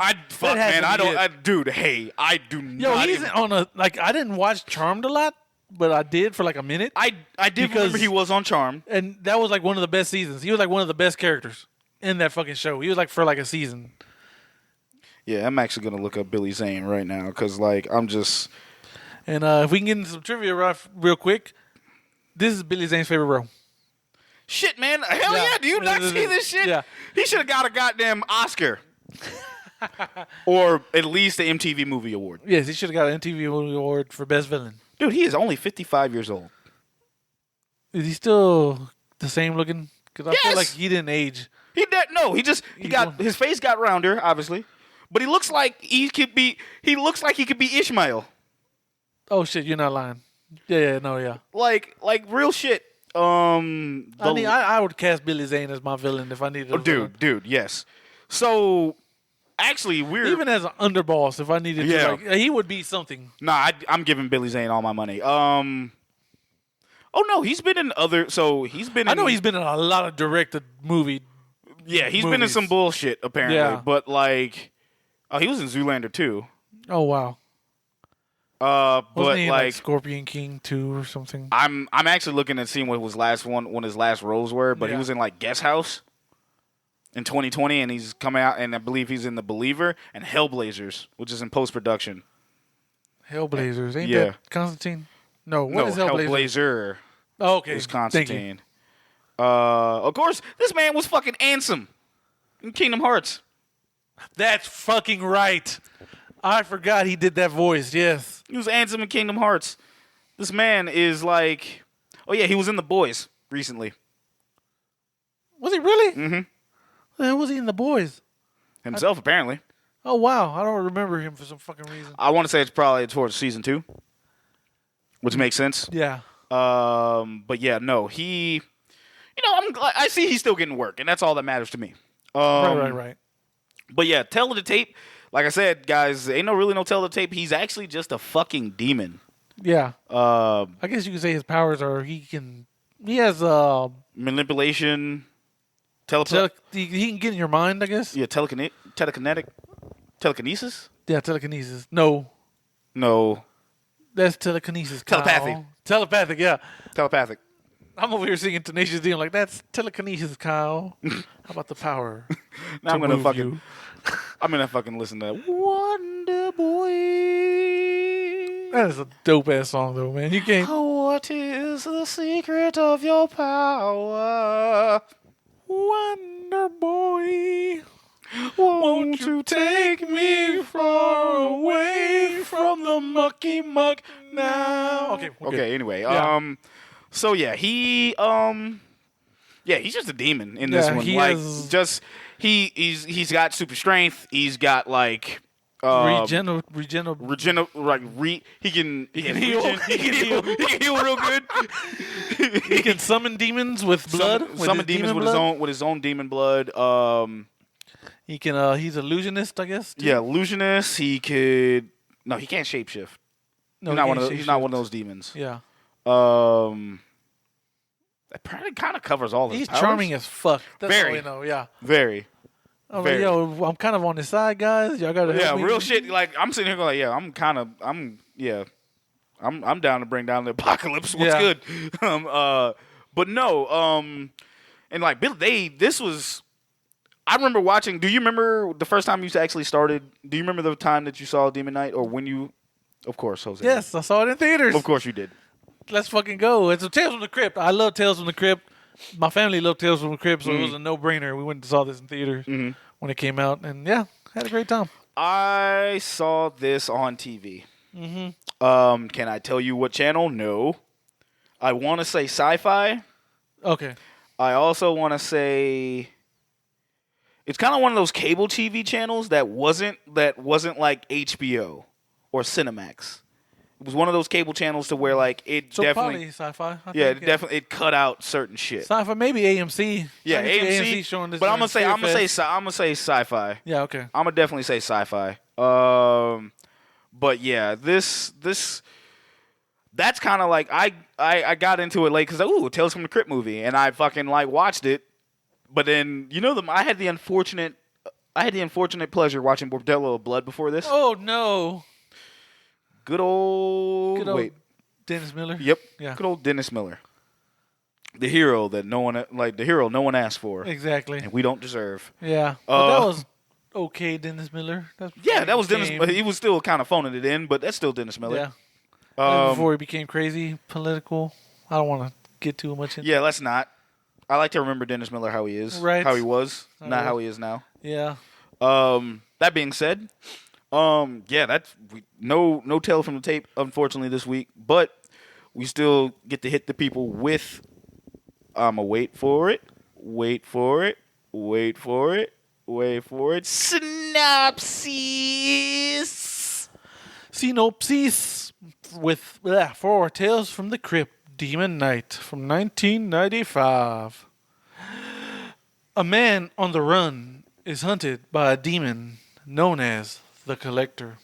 Dude, hey, I do Yo, not. he's on a I didn't watch Charmed a lot, but I did for like a minute. I did remember he was on Charmed, and that was like one of the best seasons. He was like one of the best characters in that fucking show. He was like for like a season. Yeah, I'm actually gonna look up Billy Zane right now because I'm just. And if we can get into some trivia real quick, this is Billy Zane's favorite role. Shit, man. Hell yeah. Do you not see this shit? Yeah. He should have got a goddamn Oscar. Or at least the MTV Movie Award. Yes, he should have got an MTV Movie Award for Best Villain. Dude, he is only 55 years old. Is he still the same looking? Because I feel like he didn't age. No, his face got rounder, obviously. But he looks like he could be Ishmael. Oh, shit, you're not lying. Yeah. Like real shit. I would cast Billy Zane as my villain if I needed a villain. Dude, yes. So, actually, even as an underboss, if I needed to, he would be something. Nah, I'm giving Billy Zane all my money. Oh no, he's been in other. So he's been. I know he's been in a lot of directed movie. Yeah, he's been in some bullshit apparently. Yeah. But he was in Zoolander too. Oh wow. But he like Scorpion King 2 or something? I'm actually looking at seeing what his last roles were, but he was in Guest House in 2020, and he's coming out, and I believe he's in The Believer and Hellblazers, which is in post production. Hellblazers, ain't that Constantine? No, what is Hellblazer? Oh, okay, is Constantine. Of course, this man was fucking Ansem in Kingdom Hearts. That's fucking right. I forgot he did that voice. Yes. He was Ansem in Kingdom Hearts. This man is he was in The Boys recently. Was he really? Mm-hmm. Where was he in The Boys? Himself, apparently. Oh, wow. I don't remember him for some fucking reason. I want to say it's probably towards season 2, which makes sense. Yeah. But yeah, no, he, I see he's still getting work, and that's all that matters to me. Right. But yeah, Tell of the Tape. Like I said, guys, ain't really no Tell of the Tape. He's actually just a fucking demon. Yeah. I guess you could say his powers are he has manipulation, he can get in your mind, I guess. Yeah, telekinesis. Yeah, telekinesis. No, that's telekinesis. Telepathic. Yeah. Telepathic. I'm over here singing Tenacious D. I'm like, that's telekinesis, Kyle. How about the power? Now I'm gonna fucking listen to Wonder Boy. That is a dope ass song, though, man. You can't. What is the secret of your power? Wonder Boy, won't you take me far away from the mucky muck now? Okay. Anyway, Yeah. So yeah, he's just a demon in this one. He's got super strength. He's got he can heal. He can heal real good. He can summon demons with blood. With his own demon blood. He can. He's illusionist, I guess. Too. Yeah, illusionist. He could. No, he can't shapeshift. No, he's not one of those demons. Yeah. That probably kind of covers all his He's powers. charming as fuck. That's Very. all we know. Yeah. Very. I'm like, yo, I'm kind of on his side, guys. Y'all gotta help me. Real shit. I'm sitting here going, I'm down to bring down the apocalypse. What's good? But no, and Billy, this was. I remember watching. Do you remember the first time you actually started? Do you remember the time that you saw Demon Knight, or when you? Of course, Jose. Yes, I saw it in theaters. Of course, you did. Let's fucking go. It's a Tales from the Crypt. I love Tales from the Crypt. My family loved Tales from the Crypt, so it was a no-brainer. We went and saw this in theaters when it came out, and had a great time. I saw this on TV. Can I tell you what channel? No. I want to say Sci-Fi. Okay. I also want to say it's kind of one of those cable TV channels that wasn't like HBO or Cinemax. It was one of those cable channels to where like it So definitely, probably sci-fi. I yeah, think, it cut out certain shit. Sci-fi, maybe AMC. Yeah, I can see AMC, showing this. but I'm during gonna Fear say Fest. sci-fi. Yeah, okay. I'm gonna definitely say sci-fi. But yeah, this that's kind of like I got into it late because Tales from the Crypt movie, and I fucking like watched it. But then I had the unfortunate pleasure watching Bordello of Blood before this. Oh no. Good old wait. Dennis Miller. Yep. Yeah. Good old Dennis Miller. The hero that no one asked for. Exactly. And we don't deserve. Yeah. But that was okay, Dennis Miller. That was Dennis. He was still kind of phoning it in, but that's still Dennis Miller. Yeah. Before he became crazy, political. I don't want to get too much into. Yeah, let's not. I like to remember Dennis Miller how he is, Right. how he was, not how he is now. Yeah. That being said, that's no tale from the tape, unfortunately, this week. But we still get to hit the people with. Wait for it. Synopsis with 4 Tales from the Crypt, Demon Night from 1995. A man on the run is hunted by a demon known as the Collector.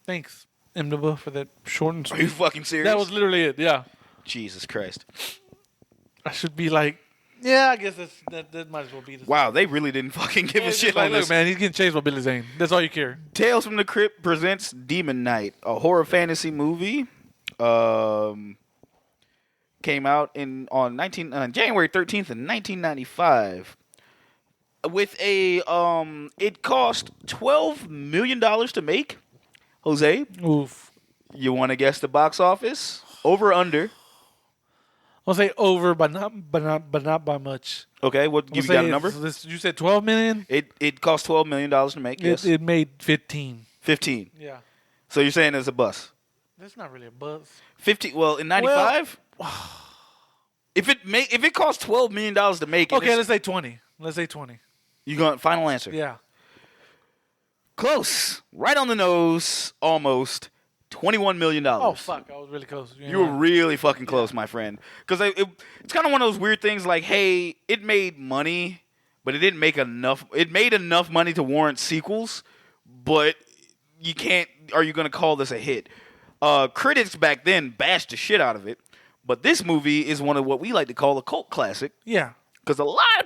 Thanks, Imdaba, for that short and Are you sweet. fucking serious? That was literally it, yeah. Jesus Christ. I should be like, yeah, I guess that might as well be the Wow, they really didn't fucking give a It's shit just like, on look, this. man, he's getting chased by Billy Zane. That's all you care. Tales from the Crypt presents Demon Night, a horror fantasy movie. Came out on January 13th in 1995. With it cost $12 million to make. Jose, Oof. you want to guess the box office? Over or under? I'll say over, but not by much. Okay, what I'll you say got a number? You said 12 million. It cost $12 million to make. Yes, It made 15. 15. Yeah, So you're saying it's a bust? that's not really a buzz. 50. Well, in '95, if it cost $12 million to make, Okay, let's say 20. you going final answer? Yeah. Close, right on the nose, almost. $21 million. Oh fuck, I was really close. You were really fucking close, my friend. Because it's kind of one of those weird things like, hey, it made money, but it didn't make enough. It made enough money to warrant sequels, but you can't. Are you going to call this a hit? Critics back then bashed the shit out of it, but this movie is one of what we like to call a cult classic. Yeah. Because a lot of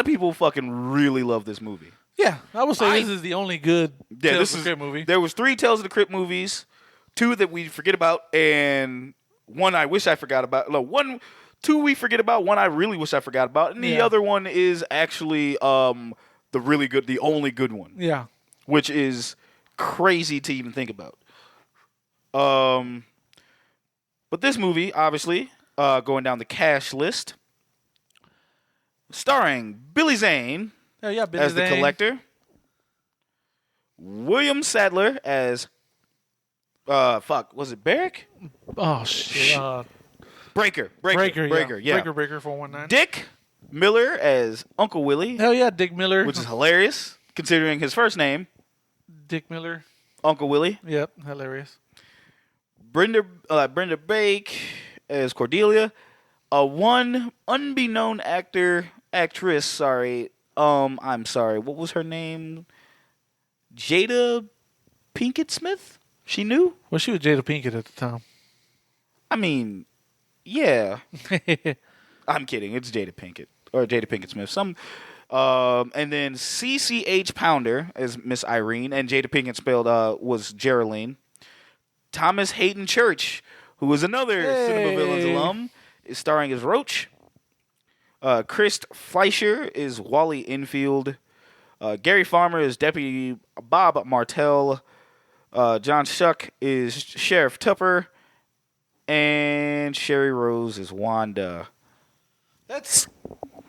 people fucking really love this movie. Yeah, I would say this is the only good Tales of the Crypt movie. There was 3 Tales of the Crypt movies, 2 that we forget about, and 1 I wish I forgot about. No, 2 we forget about, 1 I really wish I forgot about, and the other one is actually the only good one. Yeah. Which is crazy to even think about. But this movie, obviously, going down the cash list, starring Billy Zane. Oh, yeah, Billy as the Zane. Collector, William Sadler as was it Barrick? Oh shit. Breaker, yeah. Breaker 419. Dick Miller as Uncle Willie, Hell yeah, Dick Miller. which is hilarious considering his first name, Dick Miller. Uncle Willie. Yep, hilarious. Brenda Bake as Cordelia, one unbeknown actress. I'm sorry. What was her name? Jada Pinkett Smith? She knew? Well, she was Jada Pinkett at the time. I mean, yeah. I'm kidding. It's Jada Pinkett. Or Jada Pinkett Smith. And then CCH Pounder as Miss Irene. And Jada Pinkett spelled was Geraldine. Thomas Hayden Church, who was another Cinema Villains alum, is starring as Roach. Chris Fleischer is Wally Infield. Gary Farmer is Deputy Bob Martell. John Shuck is Sheriff Tupper. And Sherry Rose is Wanda. That's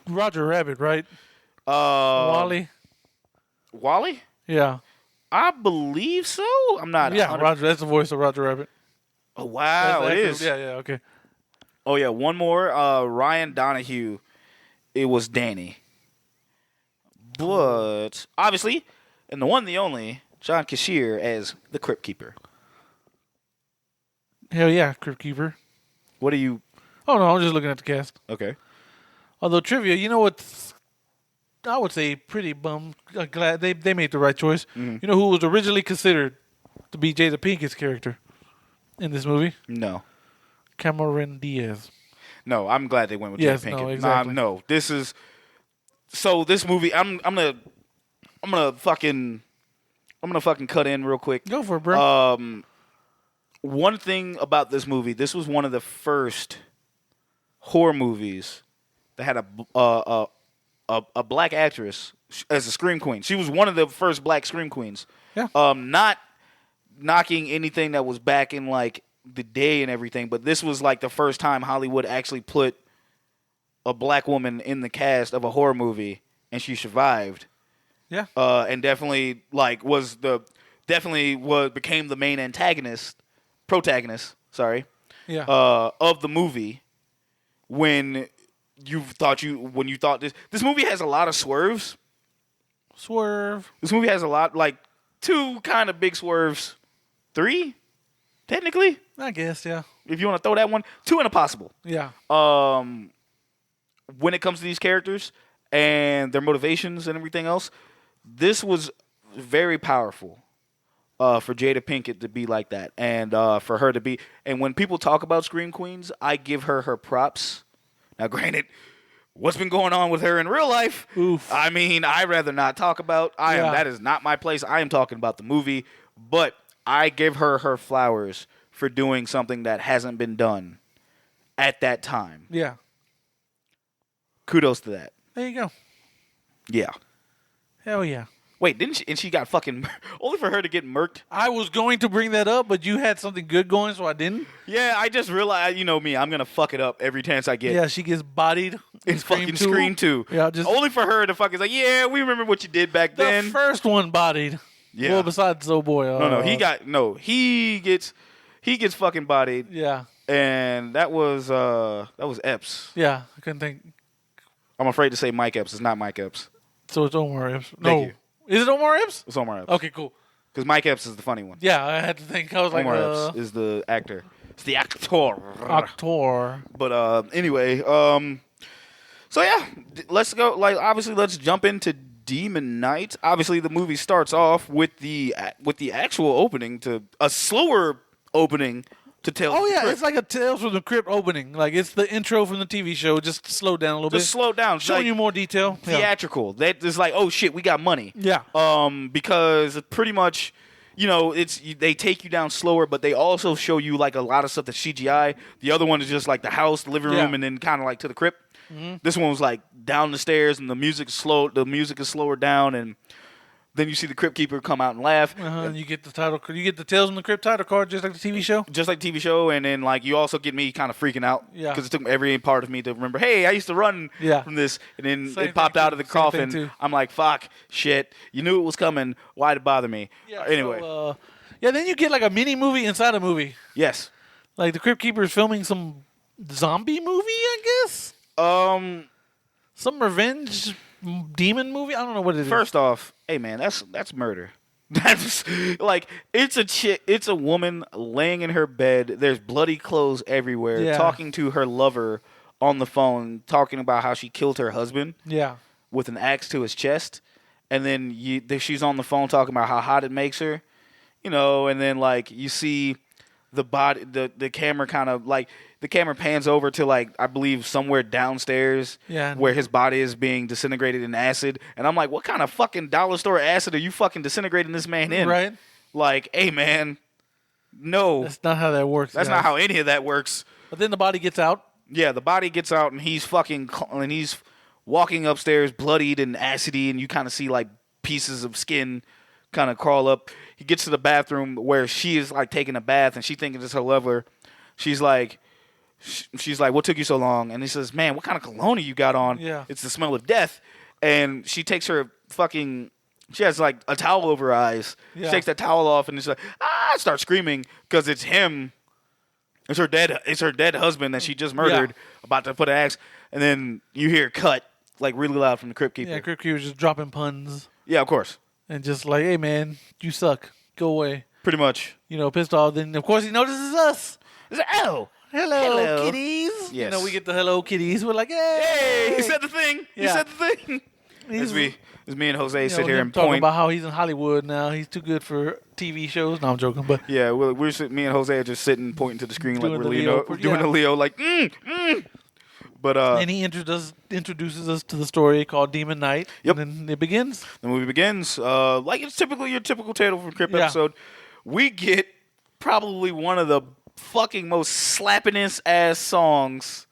Roger Rabbit, right? Wally? Wally? Yeah. I believe so. I'm not. Yeah, Roger. That's the voice of Roger Rabbit. Oh, wow, it is. Yeah, okay. Oh, yeah, one more. Ryan Donahue. It was Danny. But, obviously, and the one and the only, John Cashier as the Crypt Keeper. Hell yeah, Crypt Keeper. What are you? Oh, no, I'm just looking at the cast. Okay. Although, trivia, you know what's, I would say, pretty bummed. Glad they made the right choice. Mm-hmm. You know who was originally considered to be Jada Pinkett's character in this movie? No. Cameron Diaz. No, I'm glad they went with Yes, Jada Pinkett. no, exactly. No, this is so. This movie, I'm gonna fucking cut in real quick. Go for it, bro. One thing about this movie, this was one of the first horror movies that had a black actress as a scream queen. She was one of the first black scream queens. Yeah. Not knocking anything that was back in like the day and everything, but this was like the first time Hollywood actually put a black woman in the cast of a horror movie, and she survived. Yeah. And definitely like became the main protagonist. Sorry. Yeah. Of the movie. When you thought this movie has a lot of swerves. Swerve. This movie has a lot, like 2 kind of big swerves, 3 technically. I guess, yeah. If you want to throw that one, 2 and a possible. Yeah. When it comes to these characters and their motivations and everything else, this was very powerful for Jada Pinkett to be like that, and for her to be. And when people talk about Scream Queens, I give her props. Now, granted, what's been going on with her in real life? Oof. I mean, I'd rather not talk about. Yeah. That is not my place. I am talking about the movie, but I give her flowers for doing something that hasn't been done at that time. Yeah. Kudos to that. There you go. Yeah. Hell yeah. Wait, didn't she? And she got fucking only for her to get murked. I was going to bring that up, but you had something good going, so I didn't. Yeah, I just realized. You know me, I'm gonna fuck it up every chance I get. Yeah, she gets bodied in fucking Scream 2. Yeah, just only for her to fucking like, yeah, we remember what you did back the then. first one bodied. Yeah. Well, besides Oh Boy. He gets fucking bodied. Yeah. And that was Epps. Yeah, I couldn't think. I'm afraid to say Mike Epps. It's not Mike Epps. So it's Omar Epps. Thank No. you. Is it Omar Epps? It's Omar Epps. Okay, cool. Because Mike Epps is the funny one. Yeah, I had to think. I was Omar like, Epps is the actor. It's the actor. Actor. But anyway, so yeah, let's go. Like, obviously, let's jump into Demon Knight. Obviously, the movie starts off with the actual opening, to a slower opening to tell. Oh yeah, it's like a Tales from the Crypt opening. Like it's the intro from the TV show. Just slow down a little bit. Just slow down. Showing like, you more detail. Theatrical. Yeah. That is like, oh shit, we got money. Yeah. Because pretty much, they take you down slower, but they also show you like a lot of stuff that's CGI. The other one is just like the house, the living room, and then kind of like to the crypt. Mm-hmm. This one was like down the stairs, and the music is slow. The music is slower down, and then you see the Crypt Keeper come out and laugh. And you get the title. You get the Tales from the Crypt title card, just like the TV show. Just like the TV show, and then like you also get me kind of freaking out. Yeah. Because it took every part of me to remember. Hey, I used to run from this, and then it popped out of the coffin. I'm like, fuck, shit. You knew it was coming. Why'd it bother me? Yeah. Anyway. So, then you get like a mini movie inside a movie. Yes. Like the Crypt Keeper is filming some zombie movie, I guess. Some revenge demon movie. I don't know what it is. First off, hey man, that's murder. That's like it's a woman laying in her bed. There's bloody clothes everywhere, talking to her lover on the phone, talking about how she killed her husband. Yeah. With an axe to his chest, and then she's on the phone talking about how hot it makes her, and then like you see the body, the camera kind of like the camera pans over to like I believe somewhere downstairs, where his body is being disintegrated in acid, and I'm like, what kind of fucking dollar store acid are you fucking disintegrating this man in? Right? Like, hey man, no, that's not how that works. That's not how any of that works. But then the body gets out. Yeah, the body gets out, and he's walking upstairs, bloodied and acidy, and you kind of see like pieces of skin kind of crawl up. He gets to the bathroom where she is like taking a bath, and she thinking it's her lover. She's like, what took you so long? And he says, man, what kind of cologne you got on? Yeah. It's the smell of death. And she takes her she has like a towel over her eyes. Yeah. She takes that towel off, and it's like, starts screaming because it's him. It's her dead husband that she just murdered, about to put an axe. And then you hear cut like really loud from the Crypt Keeper. Yeah, Crypt Keeper's just dropping puns. Yeah, of course. And just like, hey man, you suck. Go away. Pretty much. Pissed off. Then of course he notices us. It's like, oh, Hello, kitties. You Yes. know, we get the hello kitties. We're like, hey. hey, he said the thing. He Yeah. said the thing. As me and Jose You sit know, here him and talking point. about how he's in Hollywood now. He's too good for TV shows. No, I'm joking, but Yeah, we're sitting, me and Jose are just sitting, pointing to the screen Doing like the we're Leo, doing yeah. a Leo, like But and he introduces us to the story called Demon Knight. Yep. And then it begins. the movie begins. Like it's typically your typical Tale from Crypt Yeah. episode. We get probably one of the fucking most slappingest ass songs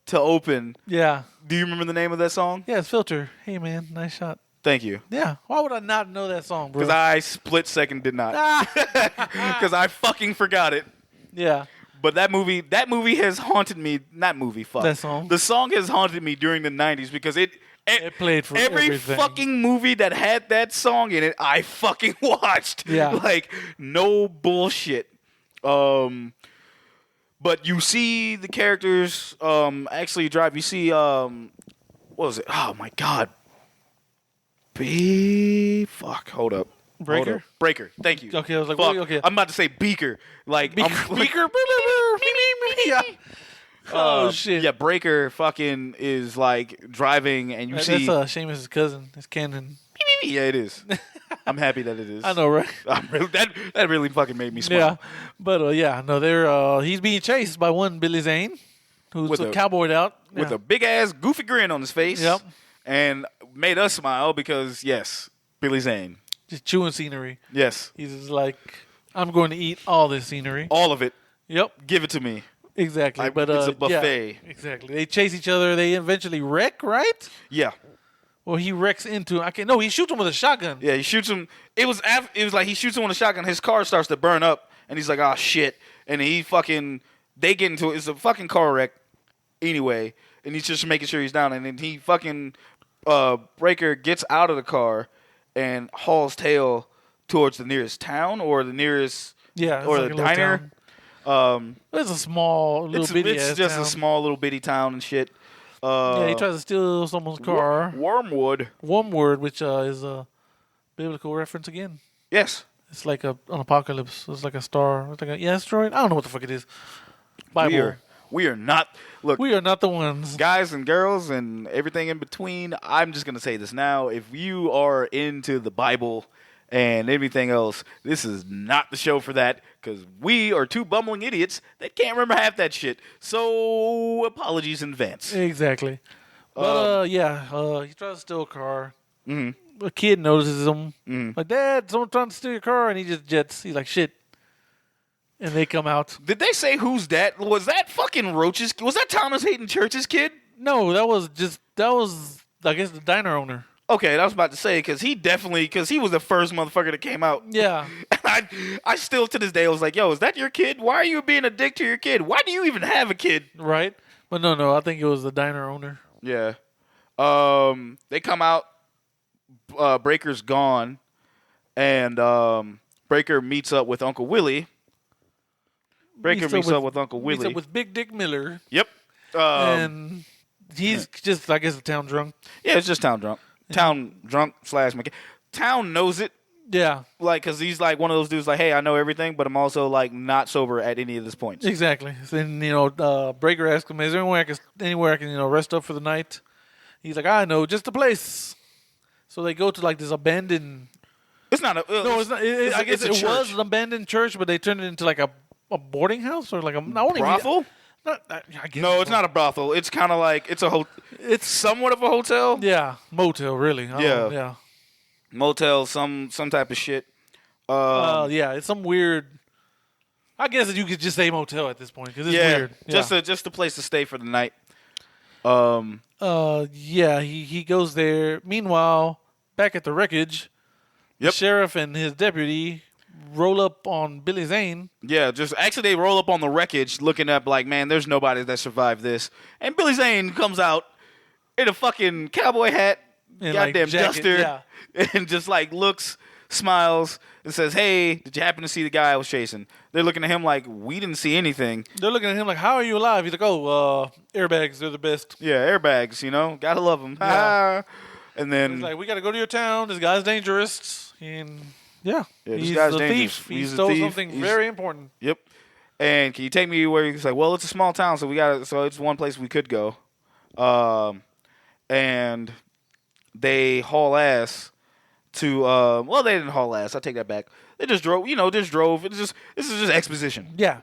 to open. Yeah. Do you remember the name of that song? Yeah, it's Filter. Hey, man, nice shot. Thank you. Yeah. Why would I not know that song, bro? Because I split second did not. Because I fucking forgot it. Yeah. But that movie has haunted me. Not movie, fuck. That song? The song has haunted me during the 90s because it played for every everything. fucking movie that had that song in it, I fucking watched. Yeah. Like, no bullshit. But you see the characters actually drive. You see, what was it? Oh, my God. Fuck, hold up. Breaker? Hold up. Breaker. Thank you. Okay, I was like, Fuck. wait, okay. I'm about to say Beaker. Like, Beaker. Yeah. Oh, shit. Yeah, Breaker fucking is like driving, and you That's see. Seamus' cousin. It's Cannon. Yeah, it is. I'm happy that it is. I know, right? That really fucking made me smile. Yeah. But, yeah, no, they're he's being chased by one Billy Zane, who's With a- cowboyed out. With Yeah. a big ass goofy grin on his face. Yep. And made us smile because yes, Billy Zane. Just chewing scenery. Yes, He's just like, I'm going to eat all this scenery. all of it. Yep. Give it to me. Exactly. Like, but it's a buffet. Yeah, exactly. They chase each other. They eventually wreck, right? Yeah, Well, he wrecks into. No, he shoots him with a shotgun. yeah. He shoots him. It was like he shoots him with a shotgun. His car starts to burn up, and he's like, "Oh shit!" And he fucking. They get into it. It's a fucking car wreck. Anyway, and he's just making sure he's down, and then he fucking Breaker gets out of the car and hauls tail towards the nearest town or the nearest Yeah. or like the a little diner. town. It's a small little bitty It's ass just town. a small little bitty town and shit. Yeah, he tries to steal someone's car. Wormwood. Wormwood, which is a biblical reference again. Yes. It's like an apocalypse. It's like a star. It's like an asteroid. I don't know what the fuck it is. Bible. We are not. Look, We are not the ones. guys and girls and everything in between. I'm just gonna say this now. If you are into the Bible and everything else, this is not the show for that because we are two bumbling idiots that can't remember half that shit. So apologies in advance. Exactly. But yeah, he tries to steal a car. Mm-hmm. A kid notices him. Like, Dad, someone's trying to steal your car, and he just jets. He's like, shit. And they come out. Did they say who's that? Was that fucking Roach's? Was that Thomas Hayden Church's kid? No, that was I guess the diner owner. Okay, I was about to say because he was the first motherfucker that came out. Yeah. I still to this day was like, yo, is that your kid? Why are you being a dick to your kid? Why do you even have a kid? Right? But no, I think it was the diner owner. Yeah. They come out. Breaker's gone, and Breaker meets up with Uncle Willie. Meets up with Uncle Willie. Meets up with Big Dick Miller. Yep. And he's just, I guess, a town drunk. Yeah, it's just town drunk. Town drunk / mechanic. Town knows it. Yeah. Like, because he's like one of those dudes like, hey, I know everything, but I'm also like not sober at any of these points. Exactly. Then, Breaker asks him, is there anywhere I can rest up for the night? He's like, I know, just a place. So they go to like this abandoned. It's not a. No, it's not. I guess it's a it was church. an abandoned church, but they turned it into like a boarding house or like a Brothel? I guess No, it's not a brothel. It's kind of like it's somewhat of a hotel. Yeah, motel really. Yeah. Yeah. Motel, some type of shit. Yeah, it's some weird. I guess you could just say motel at this point because it's weird. Yeah. just a place to stay for the night. Yeah, he goes there. Meanwhile, back at the wreckage, the Yep. sheriff and his deputy roll up on Billy Zane. Yeah, just actually they roll up on the wreckage, looking up like, man, there's nobody that survived this. And Billy Zane comes out in a fucking cowboy hat, And, like, goddamn jacket, duster, and just like looks, smiles, and says, "Hey, did you happen to see the guy I was chasing?" They're looking at him like, "We didn't see anything." They're looking at him like, "How are you alive?" He's like, "Oh, airbags, they're the best." Yeah, airbags, gotta love them. Yeah. And then He's like, "We got to go to your town. This guy's dangerous." And yeah this he's guy's a dangerous. thief. He He's a stole thief. something He's- very important. Yep. And can you take me where he's like, well, it's a small town, so it's one place we could go. And they haul ass to well, they didn't haul ass. I take that back. They just drove. This is just exposition. Yeah.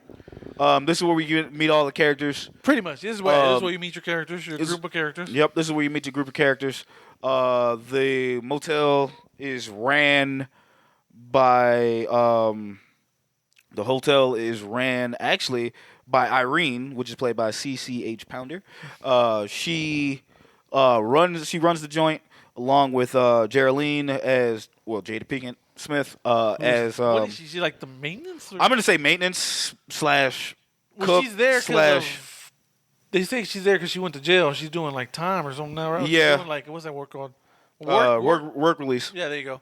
This is where we meet all the characters. Pretty much. This is where you meet your characters, your group of characters. Yep. This is where you meet your group of characters. The motel is ran by the hotel is ran actually by Irene, which is played by CCH Pounder. She runs the joint along with Geraldine as Jada Pinkett Smith as what is she? She like the maintenance? Or? I'm gonna say maintenance slash cook well, she's there slash. They say she's there because she went to jail. She's doing like time or something now, right? Yeah. Doing, like, what's that work called? Work release. Yeah, there you go.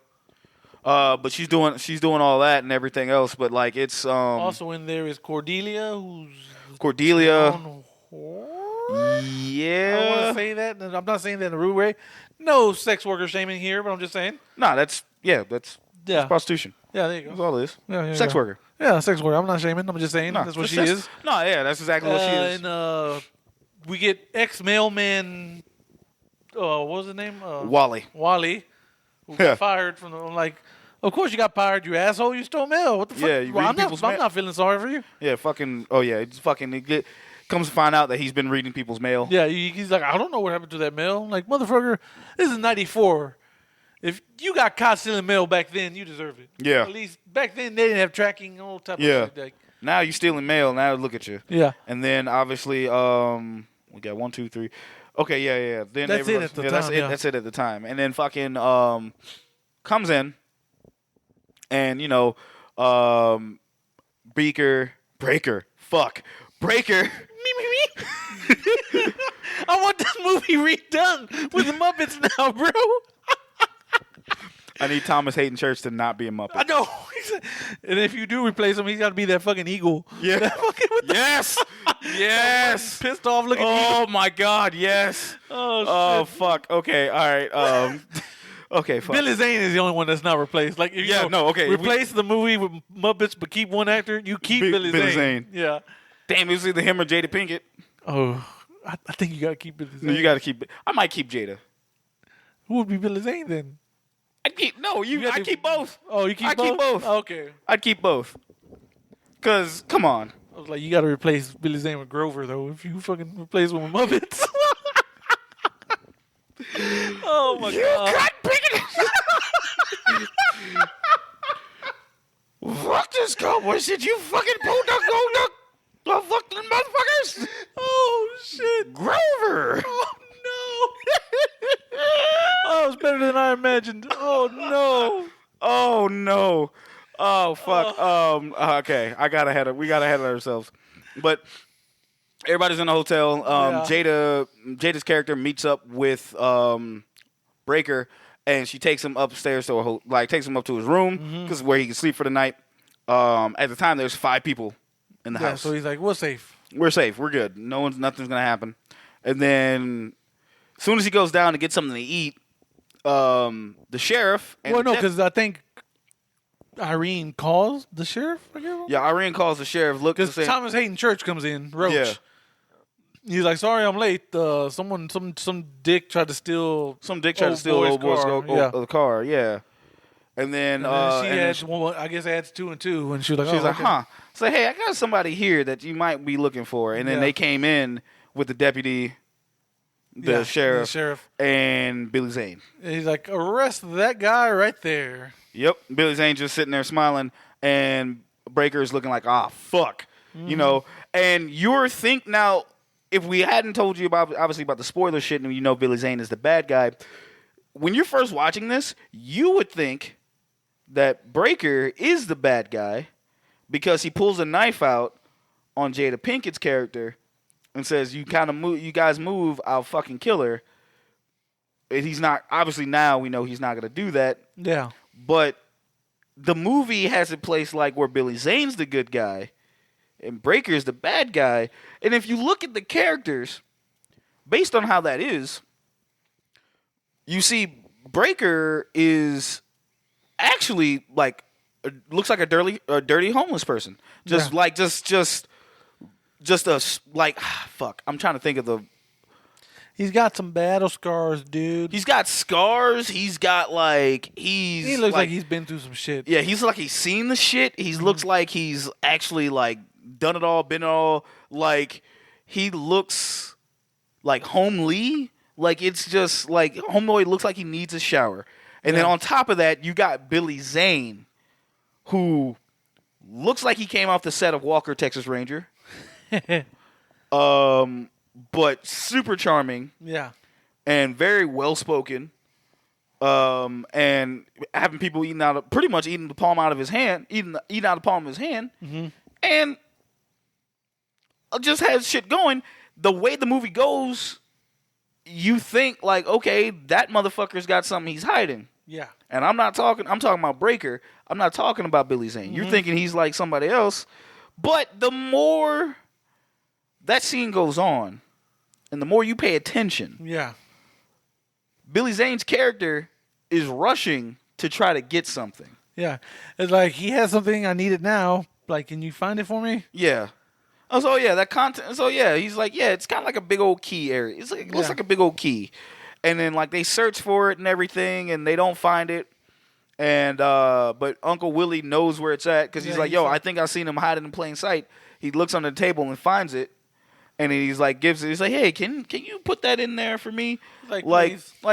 But she's doing all that and everything else. But like it's also in there is Cordelia, who's Cordelia. Yeah. I want to say that. And I'm not saying that in a rude way. No sex worker shaming here, but I'm just saying. No, that's prostitution. Yeah, there you go. That's all it is. Yeah, sex worker. Yeah, sex worker. I'm not shaming. I'm just saying that's what she is. No, yeah, that's exactly what she is. And we get ex-mailman. What was his name? Wally. Who got fired from the like. Of course you got fired, you asshole. You stole mail. What the fuck? Yeah, you I'm not feeling sorry for you. Yeah, fucking. Oh yeah, it's fucking. Comes to find out that he's been reading people's mail. Yeah, he's like, I don't know what happened to that mail. I'm like, motherfucker, this is '94. If you got caught stealing mail back then, you deserve it. Yeah. At least back then they didn't have tracking, all type of shit. Like, now you stealing mail. Now look at you. Yeah. And then obviously, we got 1, 2, 3. Okay, yeah. Then that's it at the time. That's it at the time. And then fucking comes in, and Breaker. I want this movie redone with the Muppets now, bro. I need Thomas Hayden Church to not be a Muppet. I know. And if you do replace him, he's got to be that fucking eagle. Yeah. Yes. Pissed off looking eagle. Oh, my God, yes. Oh, shit. Fuck. Okay, all right. Okay, fuck. Billy Zane is the only one that's not replaced. Like, if replace the movie with Muppets but keep one actor, you keep Billy Zane. Yeah. Damn, it was either him or Jada Pinkett. Oh, I think you got to keep Billy Zane. No, you got to keep. I might keep Jada. Who would be Billy Zane then? I keep both. Oh, you keep both? Keep both. Okay. I'd keep both. Cause come on. I was like, you got to replace Billy Zane with Grover though. If you fucking replace him with Muppets. Oh my God. You cut Pinkett. Fuck this cowboy shit. You fucking pulled the gold. The fucking motherfuckers. Oh shit. Grover. Oh no. Oh, it's better than I imagined. Oh no. Oh no. Oh fuck. Okay. We got ahead of ourselves. But everybody's in the hotel. Jada's character meets up with Breaker, and she takes him upstairs to takes him up to his room because where he can sleep for the night. At the time, there's 5 people in the house. So he's like, "We're safe. We're safe. We're good. Nothing's gonna happen." And then, as soon as he goes down to get something to eat, the sheriff. Because I think Irene calls the sheriff. Yeah, Irene calls the sheriff. Because Thomas Hayden Church comes in. Roach. Yeah. He's like, "Sorry, I'm late. Some dick tried to steal. Some dick tried to steal old boy's car. Yeah." And then she adds, I guess adds 2 and 2, and she's like, huh. So hey, I got somebody here that you might be looking for. And then they came in with the deputy, the sheriff, and Billy Zane. And he's like, arrest that guy right there. Yep, Billy Zane just sitting there smiling, and Breaker's looking like, fuck, And you're think now, if we hadn't told you about the spoiler shit, and Billy Zane is the bad guy, when you're first watching this, you would think that Breaker is the bad guy because he pulls a knife out on Jada Pinkett's character and says, you guys move, I'll fucking kill her. And he's not, obviously now we know he's not going to do that. Yeah. But the movie has it placed like where Billy Zane's the good guy and Breaker's the bad guy. And if you look at the characters, based on how that is, you see Breaker is actually like looks like a dirty homeless person. Just Yeah. like just like fuck. I'm trying to think of the. He's got some battle scars, dude. He's got scars. He's got He looks like he's been through some shit. Yeah, he's like he's seen the shit. He looks like he's actually like done it all, been it all. Like he looks like homely. Like it's just like homeboy looks like he needs a shower. And then on top of that, you got Billy Zane, who looks like he came off the set of Walker, Texas Ranger. But super charming. Yeah. And very well spoken. And having people pretty much eating the palm out of his hand, eating out the palm of his hand, and just has shit going. The way the movie goes, you think like, okay, that motherfucker's got something he's hiding. Yeah. And I'm talking about Breaker. I'm not talking about Billy Zane. You're thinking he's like somebody else. But the more that scene goes on, and the more you pay attention, Billy Zane's character is rushing to try to get something. Yeah. It's like, he has something, I need it now. Like, can you find it for me? Yeah. Oh, so yeah, that content. So yeah, he's like, yeah, it's kind of like a big old key area. It looks like a big old key. And then like they search for it and everything, and they don't find it. And but Uncle Willie knows where it's at because he's like, yo, I think I seen him hiding in plain sight. He looks under the table and finds it. And he's like, he's like, hey, can you put that in there for me? Like,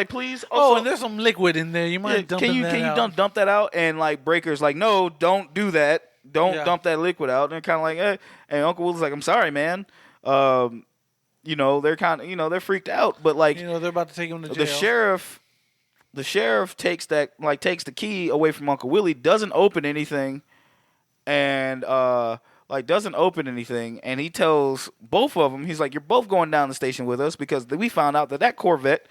please. Oh, and there's some liquid in there. You mind dumping that out? Can you dump that out? And like Breaker's like, no, don't do that. Don't dump that liquid out. And they're kind of like, eh. And Uncle Will's like, I'm sorry, man. You know, they're kind of, they're freaked out. But like, they're about to take him to jail. The sheriff takes the key away from Uncle Willie, doesn't open anything, and and he tells both of them, he's like, you're both going down the station with us because we found out that Corvette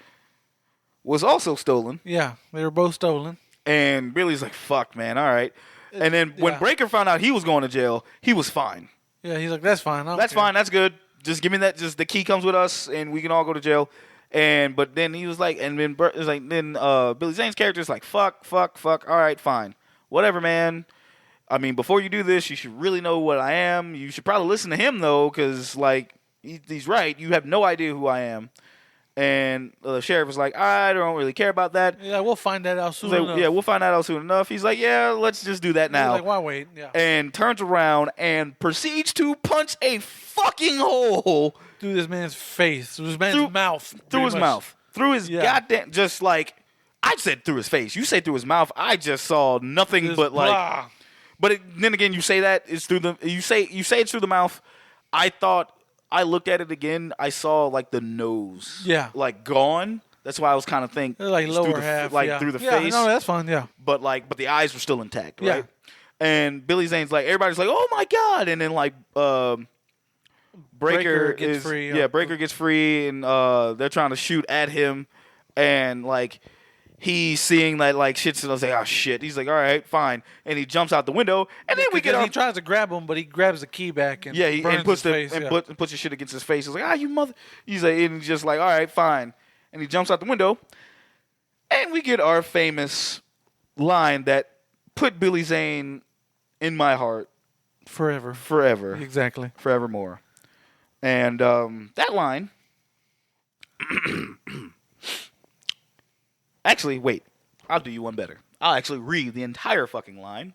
was also stolen. Yeah, they were both stolen. And Billy's like, fuck, man, all right. And then when Breaker found out he was going to jail, he was fine. Yeah, he's like, that's fine. That's fine, that's good. Just give me that, just the key comes with us and we can all go to jail. But then he was like, and then Billy Zane's character is like, fuck, all right, fine. Whatever, man. I mean, before you do this, you should really know what I am. You should probably listen to him, though, because, like, he's right. You have no idea who I am. And the sheriff was like, I don't really care about that. Yeah, we'll find that out soon enough. Yeah, we'll find that out soon enough. He's like, yeah, let's just do that now. He's like, why wait? Yeah. And turns around and proceeds to punch a fucking hole through this man's face, through his man's mouth. Through his mouth. Through his goddamn, just like, I said through his face. You say through his mouth. I just saw nothing just but like... Blah. But then again, you say that it's through the you say it's through the mouth. I looked at it again. I saw like the nose, like gone. That's why I was kind of thinking like lower half, through the face. No, that's fine. Yeah, but the eyes were still intact, right? And Billy Zane's like, everybody's like, oh my god, and then like Breaker gets free. Breaker gets free, and they're trying to shoot at him, and like. He's seeing that like shit, so I was like, oh shit. He's like, all right, fine, and he jumps out the window, and then he tries to grab him, but he grabs the key back and puts his face, puts his shit against his face. He's like, you mother. He's like, and he's just like, all right, fine, and he jumps out the window, and we get our famous line that put Billy Zane in my heart forever, exactly, forevermore, and that line. Actually, wait. I'll do you one better. I'll actually read the entire fucking line.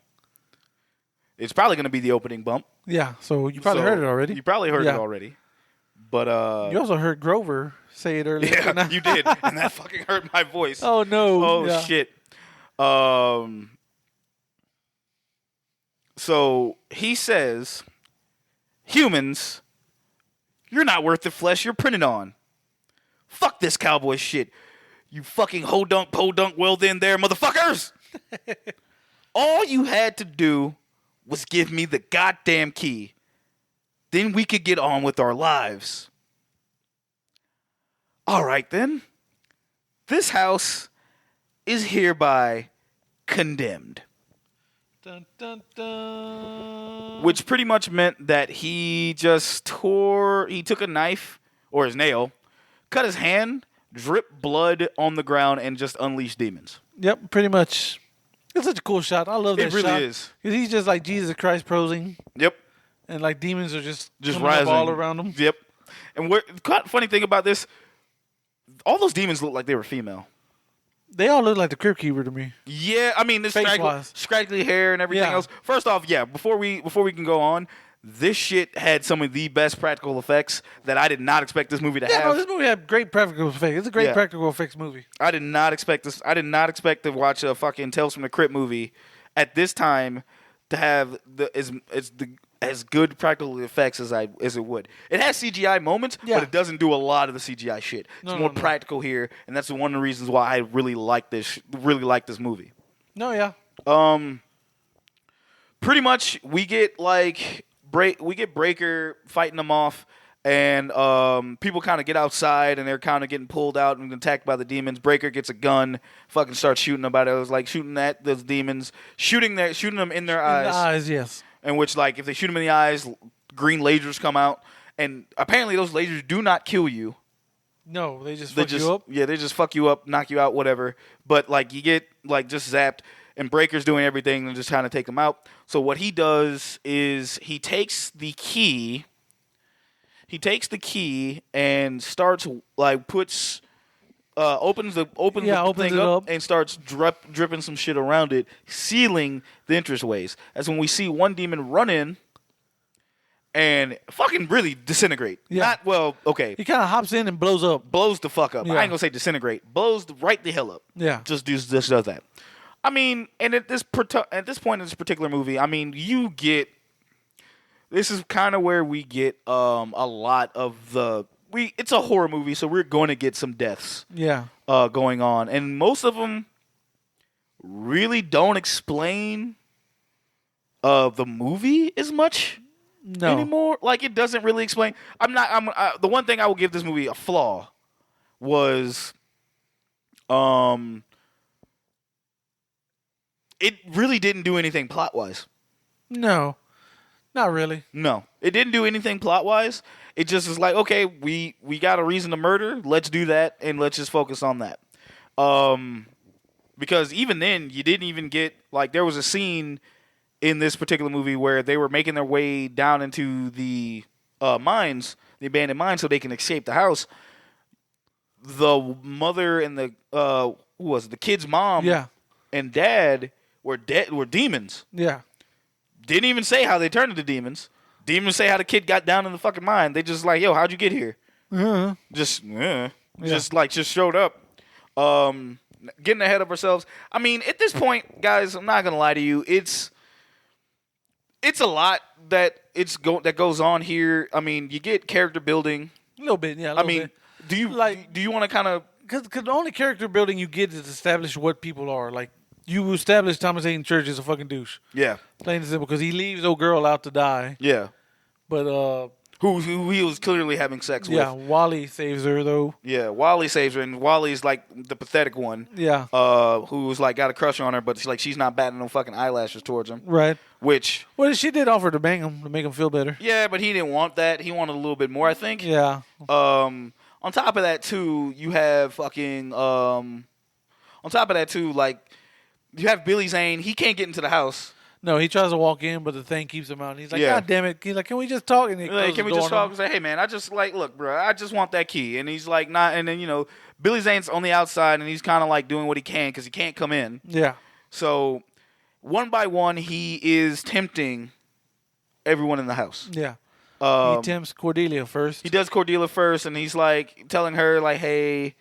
It's probably going to be the opening bump. Yeah, so you probably heard it already. You probably heard it already. But you also heard Grover say it earlier. Yeah, you did. And that fucking hurt my voice. Oh, no. Oh, shit. So he says, humans, you're not worth the flesh you're printed on. Fuck this cowboy shit. You fucking ho-dunk, po-dunk, well then there, motherfuckers! All you had to do was give me the goddamn key. Then we could get on with our lives. All right, then. This house is hereby condemned. Dun, dun, dun. Which pretty much meant that he took a knife, or his nail, cut his hand, drip blood on the ground, and just unleash demons. Yep, pretty much. It's such a cool shot. I love that shot. It really is. Because he's just like Jesus Christ prosing. Yep. And like demons are just coming rising up all around him. Yep. And funny thing about this, all those demons look like they were female. They all look like the Crypt Keeper to me. Yeah, I mean, this scraggly hair and everything else. First off, before we can go on, this shit had some of the best practical effects that I did not expect this movie to have. No, this movie had great practical effects. It's a great practical effects movie. I did not expect this. I did not expect to watch a fucking Tales from the Crypt movie at this time to have as good practical effects as it would. It has CGI moments, but it doesn't do a lot of the CGI shit. It's more practical here, and that's one of the reasons why I really like this movie. No, yeah. Pretty much we get Breaker fighting them off, and people kind of get outside, and they're kind of getting pulled out and attacked by the demons. Breaker gets a gun, fucking starts shooting about it. It was like shooting at those demons, shooting them in their eyes. In the eyes, yes. In which, like, if they shoot them in the eyes, green lasers come out, and apparently those lasers do not kill you. No, they just fuck you up. Yeah, they just fuck you up, knock you out, whatever. But like, you get like just zapped, and Breaker's doing everything and just trying to take them out. So what he does is he takes the key. And starts opens the thing up and starts dripping some shit around it, sealing the entranceways. That's when we see one demon run in and fucking really disintegrate. Yeah. Okay. He kind of hops in and blows up. Blows the fuck up. Yeah. I ain't gonna say disintegrate. Blows right the hell up. Yeah. Just does that. I mean, and at this point in this particular movie, I mean, this is kind of where we get a lot of it's a horror movie, so we're going to get some deaths going on. And most of them really don't explain the movie as much anymore. Like, it doesn't really explain. The one thing I will give this movie a flaw was it really didn't do anything plot-wise. No. Not really. No. It didn't do anything plot-wise. It just is like, okay, we got a reason to murder. Let's do that, and let's just focus on that. Because even then, you didn't even get... Like, there was a scene in this particular movie where they were making their way down into the mines, the abandoned mines, so they can escape the house. The mother and the kid's mom and dad were demons. Yeah. Didn't even say how they turned into demons. Didn't even say how the kid got down in the fucking mine. They just like, yo, how'd you get here? Just showed up. Getting ahead of ourselves. I mean, at this point, guys, I'm not gonna lie to you. It's a lot that goes on here. I mean, you get character building. A little bit, yeah. Do you want to kind of? Because the only character building you get is establish what people are. Like, you establish Thomas Hayden Church is a fucking douche. Yeah. Plain and simple, because he leaves old girl out to die. Yeah. But who he was clearly having sex with. Yeah, Wally saves her though. Yeah, Wally saves her, and Wally's like the pathetic one. Yeah. Who's like got a crush on her, but she's not batting no fucking eyelashes towards him. Right. Well, she did offer to bang him to make him feel better. Yeah, but he didn't want that. He wanted a little bit more, I think. Yeah. On top of that too, you have fucking like you have Billy Zane. He can't get into the house. No, he tries to walk in, but the thing keeps him out. And he's like, God damn it. He's like, can we just talk? And he can we just talk? And say, hey, man, I just look, bro, I just want that key. And he's like, not. And then, Billy Zane's on the outside, and he's kind of like doing what he can because he can't come in. Yeah. So one by one, he is tempting everyone in the house. Yeah. He tempts Cordelia first. He does Cordelia first, and he's like telling her, like, hey,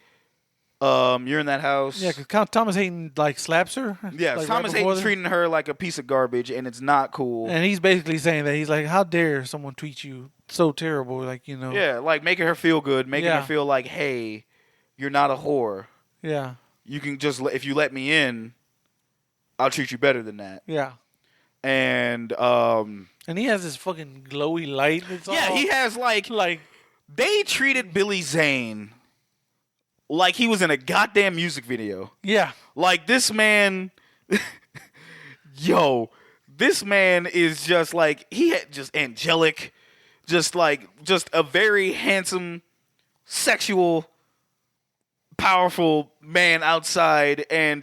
you're in that house. Yeah, because Thomas Hayden like slaps her. Yeah, like, Thomas Hayden's treating her like a piece of garbage, and it's not cool. And he's basically saying that he's like, how dare someone treat you so terrible, like, Yeah, like making her feel good, making her feel like, hey, you're not a whore. Yeah. You can just, if you let me in, I'll treat you better than that. Yeah. And he has this fucking glowy light. He has like they treated Billy Zane like he was in a goddamn music video. Yeah. Like, this man, this man is just like, he had just angelic, just a very handsome, sexual, powerful man outside, and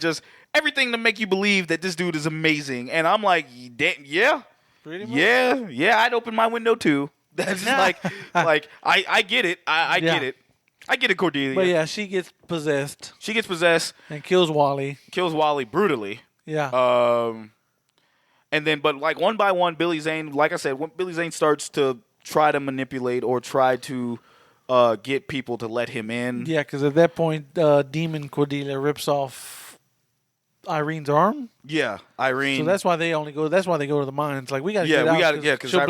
everything to make you believe that this dude is amazing. And I'm like, yeah. Pretty much. Yeah, I'd open my window too. That's just like I get it. I get it. I get it, Cordelia. But yeah, she gets possessed She gets possessed, and kills Wally. kills Wally brutally. Yeah. And then, but like one by one, Billy Zane, like I said, when Billy Zane starts to try to manipulate or try to get people to let him in. Yeah, because at that point, Demon Cordelia rips off Irene's arm. Yeah, Irene. So that's why they go to the mines. Like we got to get out. Yeah, because she'll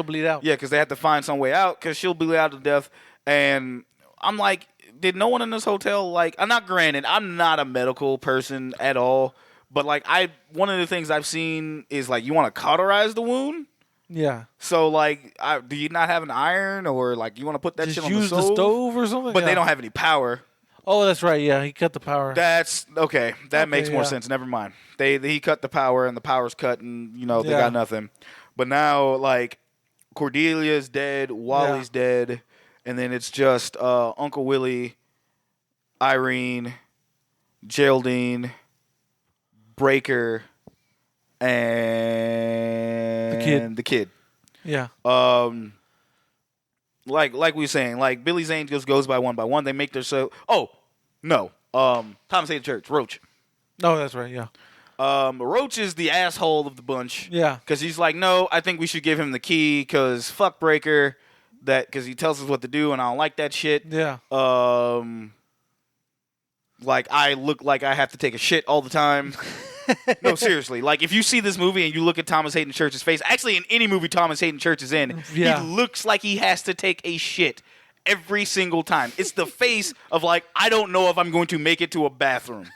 bleed out. Yeah, because they have to find some way out because she'll bleed out to death. And I'm like, did no one in this hotel like? I'm not granted. I'm not a medical person at all. But like one of the things I've seen is like you want to cauterize the wound. Yeah. So like, do you not have an iron or like you want to put that shit on use the stove or something? But they don't have any power. Oh, that's right. Yeah, he cut the power. That's okay. That makes more sense. Never mind. He cut the power and the power's cut and they got nothing. But now like Cordelia's dead, Wally's dead, and then it's just Uncle Willie, Irene, Geraldine, Breaker, and the kid. Yeah. Like we were saying, like Billy Zane just goes by one. They make their Thomas Hayden Church, Roach. Oh, that's right. Yeah. Roach is the asshole of the bunch. Yeah. Because he's like, no, I think we should give him the key because fuck Breaker, because he tells us what to do and I don't like that shit. Yeah. Like I look like I have to take a shit all the time. No, seriously. Like, if you see this movie and you look at Thomas Hayden Church's face, actually, in any movie Thomas Hayden Church is in, he looks like he has to take a shit every single time. It's the face of, like, I don't know if I'm going to make it to a bathroom.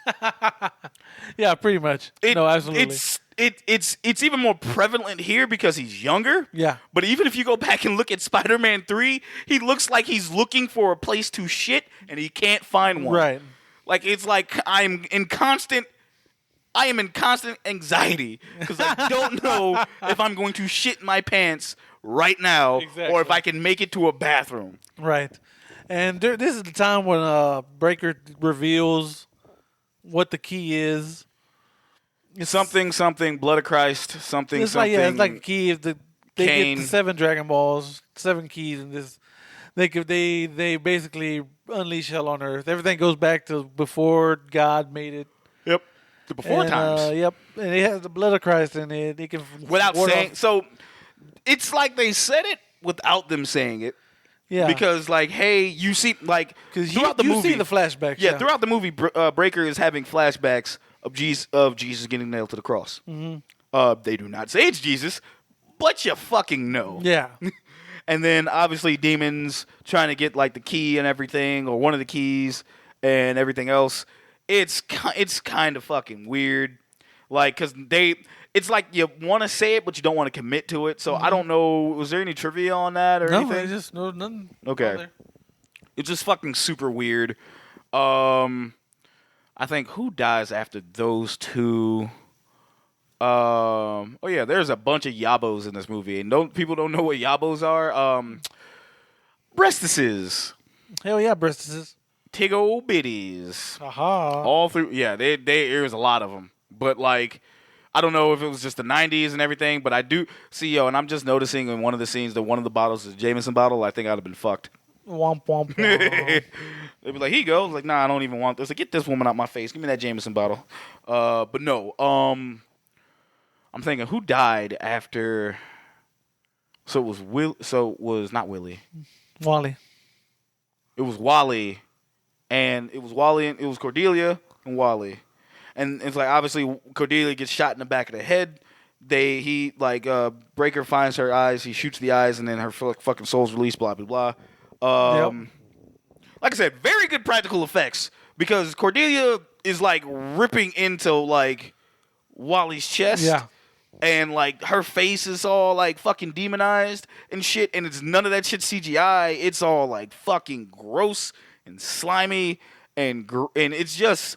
Yeah, pretty much. No, absolutely. It's even more prevalent here because he's younger. Yeah. But even if you go back and look at Spider-Man 3, he looks like he's looking for a place to shit and he can't find one. Right. Like, it's like I am in constant anxiety because I don't know if I'm going to shit my pants right now or if I can make it to a bathroom. Right. And this is the time when Breaker reveals what the key is. It's something, Blood of Christ, something. It's like a key. If they get the 7 Dragon Balls, 7 keys, and this, they basically unleash hell on Earth. Everything goes back to before God made it. Yep. The before times. Yep. And it has the blood of Christ in it. It can without saying. So it's like they said it without them saying it. Yeah. Because like, hey, you see, like throughout the movie, see the flashbacks. Yeah. Throughout the movie, Breaker is having flashbacks of Jesus getting nailed to the cross. Mm-hmm. They do not say it's Jesus, but you fucking know. Yeah. And then obviously demons trying to get like the key and everything, or one of the keys and everything else. It's kind of fucking weird, like because it's like you want to say it but you don't want to commit to it. So I don't know. Was there any trivia on that or anything? No, nothing. Okay, it's just fucking super weird. I think who dies after those two? Oh yeah, there's a bunch of yabos in this movie, and people don't know what yabos are. Breastises. Hell yeah, breastises. Tiggo bitties. Aha. All through, yeah, there was a lot of them. But, like, I don't know if it was just the 90s and everything, but I do see, and I'm just noticing in one of the scenes that one of the bottles is a Jameson bottle. I think I'd have been fucked. Womp, womp, womp. They'd be like, here you go. Like, nah, I don't even want this. Like, get this woman out my face. Give me that Jameson bottle. But no, I'm thinking, who died after... So it was not Willie. Wally. It was Wally. And it was Wally, and it was Cordelia and Wally, and it's like obviously Cordelia gets shot in the back of the head. Breaker finds her eyes, he shoots the eyes, and then her fucking soul's released. Blah blah blah. Like I said, very good practical effects because Cordelia is like ripping into like Wally's chest. Yeah. And like her face is all like fucking demonized and shit, and it's none of that shit CGI. It's all like fucking gross and slimy, and it's just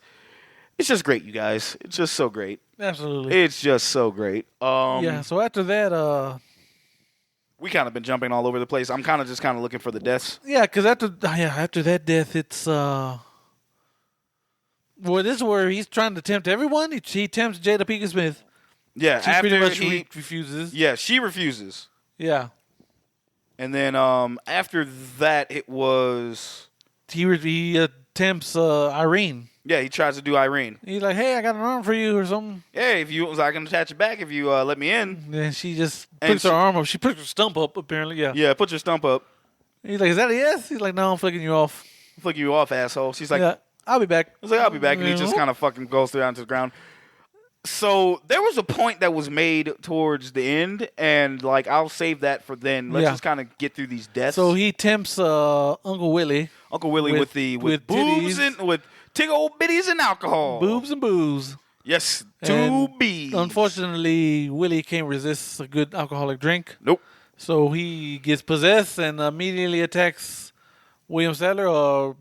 great, you guys. It's just so great. Absolutely. It's just so great. Yeah, so after that, we kind of been jumping all over the place. I'm kind of looking for the deaths. Yeah, because after that death, it's Well, this is where he's trying to tempt everyone. He tempts Jada Pinkett Smith. Yeah, She pretty much refuses. Yeah, she refuses. Yeah. And then after that, it was... He attempts Irene. Yeah, he tries to do Irene. He's like, hey, I got an arm for you or something. Hey, I can attach it back if you let me in. And she just puts her arm up. She puts her stump up, apparently, yeah. Yeah, put your stump up. He's like, is that a yes? He's like, no, I'm flicking you off. I'm flicking you off, asshole. She's like, yeah, I'll be back. He's like, I'll be back. And he just kind of fucking goes down to the ground. So there was a point that was made towards the end, and like I'll save that for then. Let's just kind of get through these deaths. So he tempts Uncle Willie. Uncle Willie with boobs and with tig old bitties and alcohol. Boobs and booze. Yes, And 2 Bs. Unfortunately, Willie can't resist a good alcoholic drink. Nope. So he gets possessed and immediately attacks William Sadler or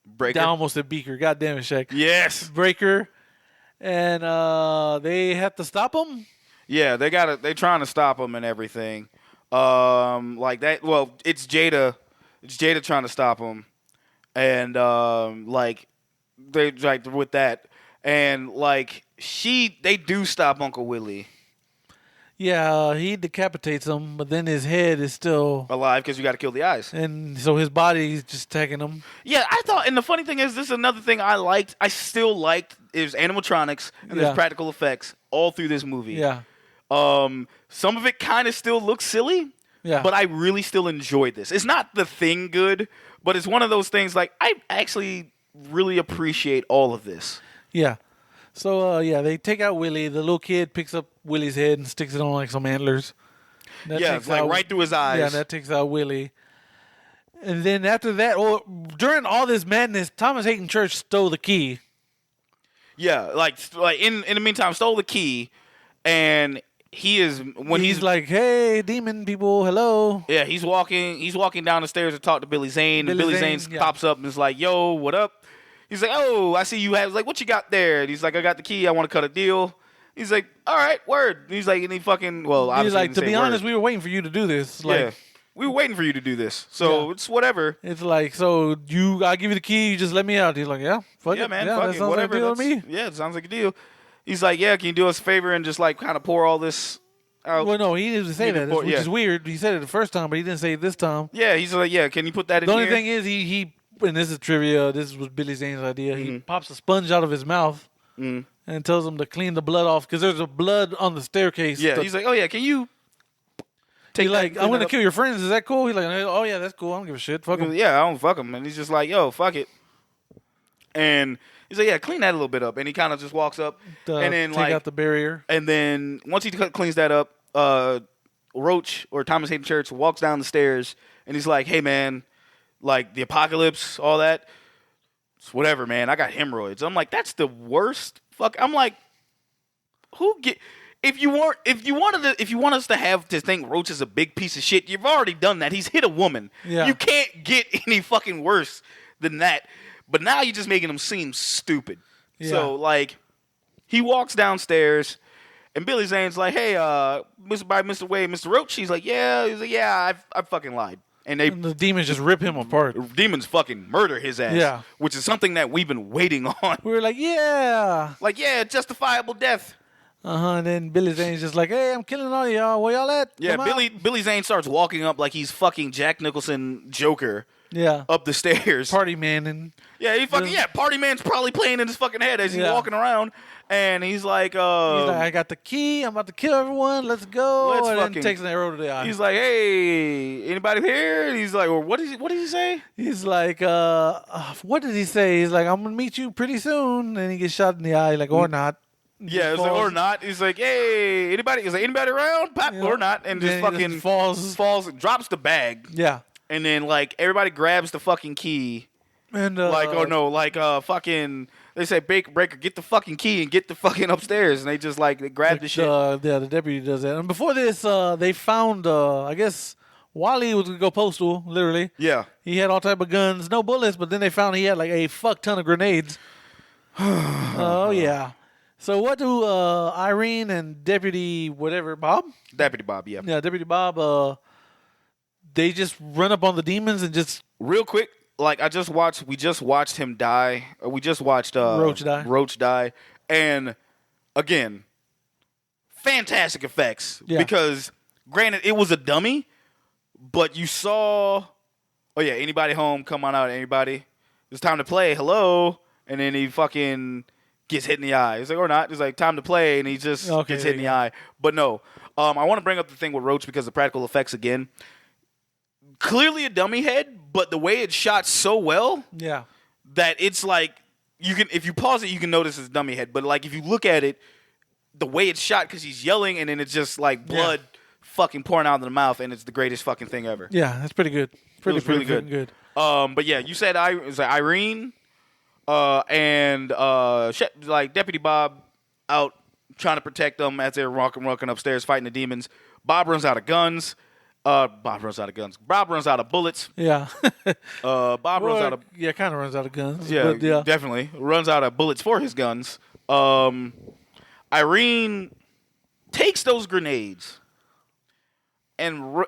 Breaker. I almost said Beaker. God damn it, Shaq. Yes. Breaker. And they have to stop him. Yeah, they trying to stop him and everything. Like that. Well, it's Jada. It's Jada trying to stop him, and like they like with that, and like they do stop Uncle Willie. Yeah, he decapitates him, but then his head is still alive because you got to kill the eyes, and so his body is just attacking him. Yeah, I thought, and the funny thing is, this is another thing I liked. I still liked is animatronics and there's practical effects all through this movie. Yeah. Some of it kind of still looks silly. Yeah. But I really still enjoyed this. It's not The Thing good, but it's one of those things like I actually really appreciate all of this. Yeah. So, they take out Willie. The little kid picks up Willie's head and sticks it on like some antlers. It's like right through his eyes. Yeah, that takes out Willie. And then after that, during all this madness, Thomas Hayden Church stole the key. Yeah, like in the meantime, stole the key, and he's like, hey, demon people, hello. Yeah, he's walking down the stairs to talk to Billy Zane, and Billy Zane pops up and is like, yo, what up? He's like, oh, I see you have, like, what you got there? And he's like, I got the key, I want to cut a deal. He's like, all right, word. And he's like, and he fucking, well, he's like, to be honest, we were waiting for you to do this. Like, yeah, we were waiting for you to do this. So it's whatever. It's like, so I give you the key, you just let me out. He's like, yeah, fuck it. Man, yeah, fuck it, whatever. Like a deal to me. Yeah, it sounds like a deal. He's like, yeah, can you do us a favor and just like kind of pour all this out? Well, no, he didn't say that, which is weird. He said it the first time, but he didn't say it this time. Yeah, he's like, yeah, can you put that in here? The here? only thing is, he and this is trivia, this was Billy Zane's idea, he pops a sponge out of his mouth and tells him to clean the blood off, because there's a blood on the staircase. Yeah, he's like, oh yeah, can you take I'm going to kill your friends, is that cool? He's like, oh yeah, that's cool, I don't give a shit, fuck him. Yeah, I don't fuck him. And he's just like, yo, fuck it. And he's like, yeah, clean that a little bit up. And he kind of just walks up and then take out the barrier. And then once he cleans that up, Roach or Thomas Hayden Church walks down the stairs and he's like, hey man, like the apocalypse, all that, it's whatever, man. I got hemorrhoids. I'm like, that's the worst. Fuck. I'm like, if you want us to have to think Roach is a big piece of shit, you've already done that. He's hit a woman. Yeah. You can't get any fucking worse than that. But now you're just making him seem stupid. Yeah. So like, he walks downstairs. And Billy Zane's like, hey, Mr. Wade, Mr. Roach. He's like, yeah. He's like, yeah, I fucking lied. And the demons just rip him apart. Demons fucking murder his ass. Yeah. Which is something that we've been waiting on. We were like, yeah. Like, yeah, justifiable death. And then Billy Zane's just like, hey, I'm killing all y'all. Where y'all at? Yeah, Billy Zane starts walking up like he's fucking Jack Nicholson Joker. Yeah. Up the stairs. Party man. And yeah, Party man's probably playing in his fucking head as he's walking around. And he's like, I got the key. I'm about to kill everyone. Let's go. And then takes an arrow to the eye. He's like, hey, anybody here? And he's like, well, what did he say? He's like, what did he say? He's like, I'm going to meet you pretty soon. And he gets shot in the eye, like, or not. Yeah, it's like, or not. He's like, hey, anybody? He's like, anybody around? Pop, or not. And just fucking falls, drops the bag. Yeah. And then, like, everybody grabs the fucking key. And, fucking... They say, Breaker, get the fucking key and get the fucking upstairs. And they just, like, they grab the shit. The deputy does that. And before this, they found, I guess, Wally was going to go postal, literally. Yeah. He had all type of guns, no bullets, but then they found he had, like, a fuck ton of grenades. Oh, yeah. So what do Irene and Deputy Bob? Deputy Bob, yeah. Yeah, Deputy Bob, they just run up on the demons and just... Real quick, like we just watched him die. We just watched Roach die, and again, fantastic effects. Yeah. Because granted, it was a dummy, but you saw. Oh yeah, anybody home? Come on out, anybody. It's time to play. Hello, and then he fucking gets hit in the eye. He's like, or not. He's like, time to play, and he just gets hit in the eye. But no, I want to bring up the thing with Roach because the practical effects again. Clearly a dummy head, but the way it's shot so well, that it's like you can, if you pause it, you can notice it's dummy head. But like if you look at it, the way it's shot, because he's yelling, and then it's just like blood fucking pouring out of the mouth, and it's the greatest fucking thing ever. Yeah, that's pretty good. Pretty good. But yeah, you said it was like Irene, and like Deputy Bob out trying to protect them as they're walking upstairs fighting the demons. Bob runs out of guns. Bob runs out of bullets. Yeah. Bob runs out of... Yeah, kind of runs out of guns. Yeah, but yeah, definitely. Runs out of bullets for his guns. Irene takes those grenades and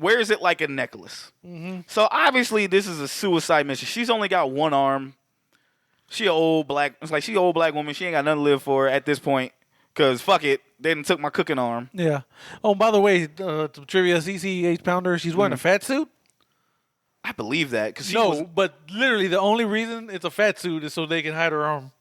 wears it like a necklace. Mm-hmm. So obviously this is a suicide mission. She's only got one arm. She an old black... It's like she an old black woman. She ain't got nothing to live for at this point. Because fuck it. They done took my cooking arm. Yeah. Oh, by the way, some trivia. CC H Pounder, she's wearing a fat suit? I believe that. Cause but literally the only reason it's a fat suit is so they can hide her arm.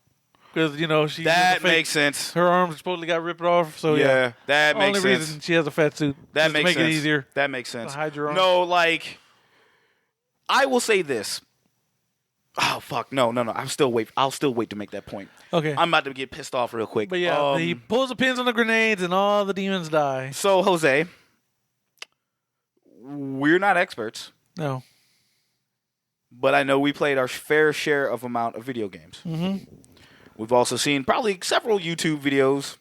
Because, you know, she... That makes sense. Her arm supposedly got ripped off, so yeah. That makes sense. Only reason she has a fat suit. That just makes make sense. it easier. That makes sense. To hide your arm. No, like... I will say this. Oh, fuck. No. I'll still wait to make that point. Okay. I'm about to get pissed off real quick. But yeah, he pulls the pins on the grenades and all the demons die. So, Jose, we're not experts. No. But I know we played our fair share of amount of video games. Mm-hmm. We've also seen probably several YouTube videos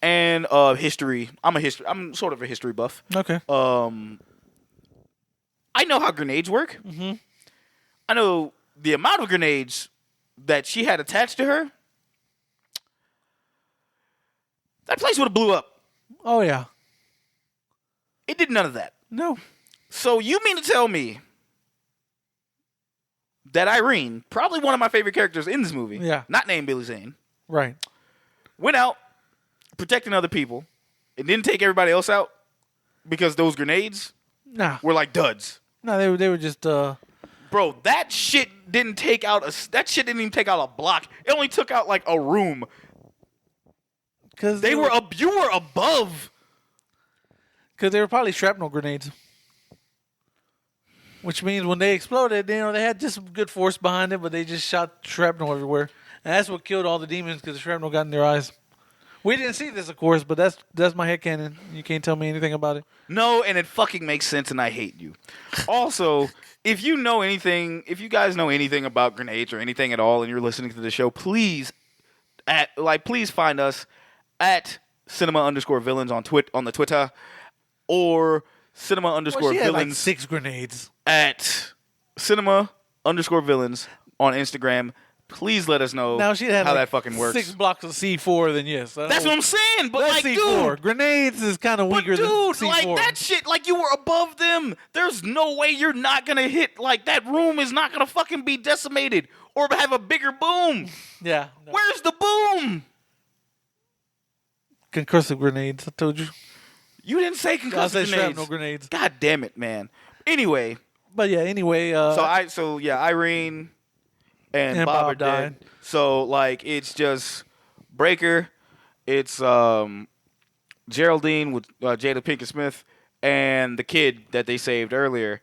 and history. I'm sort of a history buff. Okay. I know how grenades work. Mm-hmm. I know the amount of grenades that she had attached to her. That place would have blew up. Oh, yeah. It did none of that. No. So you mean to tell me that Irene, probably one of my favorite characters in this movie, not named Billy Zane, right, went out protecting other people and didn't take everybody else out because those grenades were like duds. No, they were just... Bro, that shit didn't take out didn't even take out a block. It only took out like a room. Because you were above. Because they were probably shrapnel grenades. Which means when they exploded, you know, they had just some good force behind it, but they just shot shrapnel everywhere. And that's what killed all the demons because the shrapnel got in their eyes. We didn't see this, of course, but that's my headcanon. You can't tell me anything about it. No, and it fucking makes sense, and I hate you. Also, if you guys know anything about grenades or anything at all, and you're listening to the show, please find us at cinema_villains on the Twitter, or cinema_villains. She had like 6 grenades. At cinema_villains on Instagram. Please let us know how that fucking works. 6 blocks of C4, then yes. That's what I'm saying. But that's like, C4. dude, grenades is kind of weaker than C4. Like that shit, like you were above them. There's no way you're not gonna hit. Like that room is not gonna fucking be decimated or have a bigger boom. Yeah. No. Where's the boom? Concussive grenades. I told you. You didn't say concussive grenades. I said shrapnel grenades. God damn it, man. Anyway. But yeah. Anyway. Irene and Bob are dead. So like it's just Breaker. It's Geraldine with Jada Pinkett Smith and the kid that they saved earlier.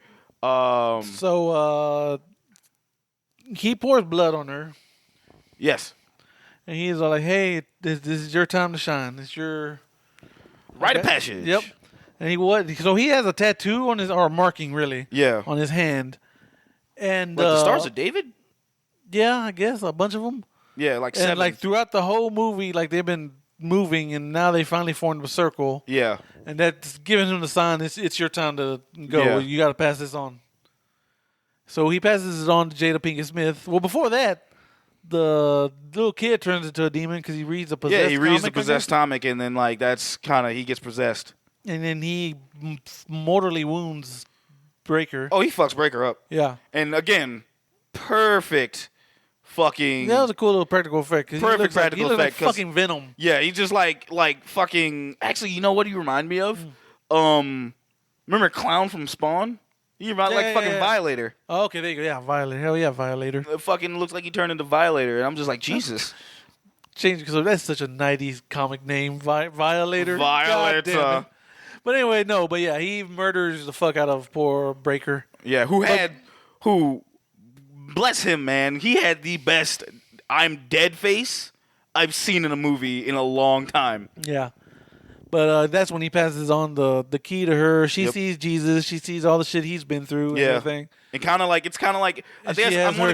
He pours blood on her. Yes. And he's like, "Hey, this is your time to shine. It's your rite of passage." Yep. And so he has a tattoo on his, or a marking really, on his hand. And the Stars of David? Yeah, I guess a bunch of them. Yeah, like 7. And like throughout the whole movie, like they've been moving, and now they finally formed a circle. Yeah. And that's giving him the sign. It's your time to go. Yeah. You got to pass this on. So he passes it on to Jada Pinkett Smith. Well, before that, the little kid turns into a demon because he reads a possessed comic. Yeah, he reads the possessed comic, and then like that's kind of he gets possessed. And then he mortally wounds Breaker. Oh, he fucks Breaker up. Yeah. And again, perfect fucking. That was a cool little practical effect. 'Cause Perfect practical he looked effect, like 'cause- fucking Venom. Yeah, he just like fucking. Actually, you know what he remind me of? Remember Clown from Spawn? He remind like fucking Violator. Oh, okay, there you go. Yeah, Violator. Hell yeah, Violator. It fucking looks like he turned into Violator, and I'm just like, Jesus. Change because that's such a '90s comic name, Violator. Violator. God damn it. But anyway, no. But yeah, he murders the fuck out of poor Breaker. Yeah, who, bless him, man. He had the best I'm dead face I've seen in a movie in a long time. Yeah. But that's when he passes on the key to her. She sees Jesus. She sees all the shit he's been through and everything. And kind of like, it's kind of like, I And she has guess, her I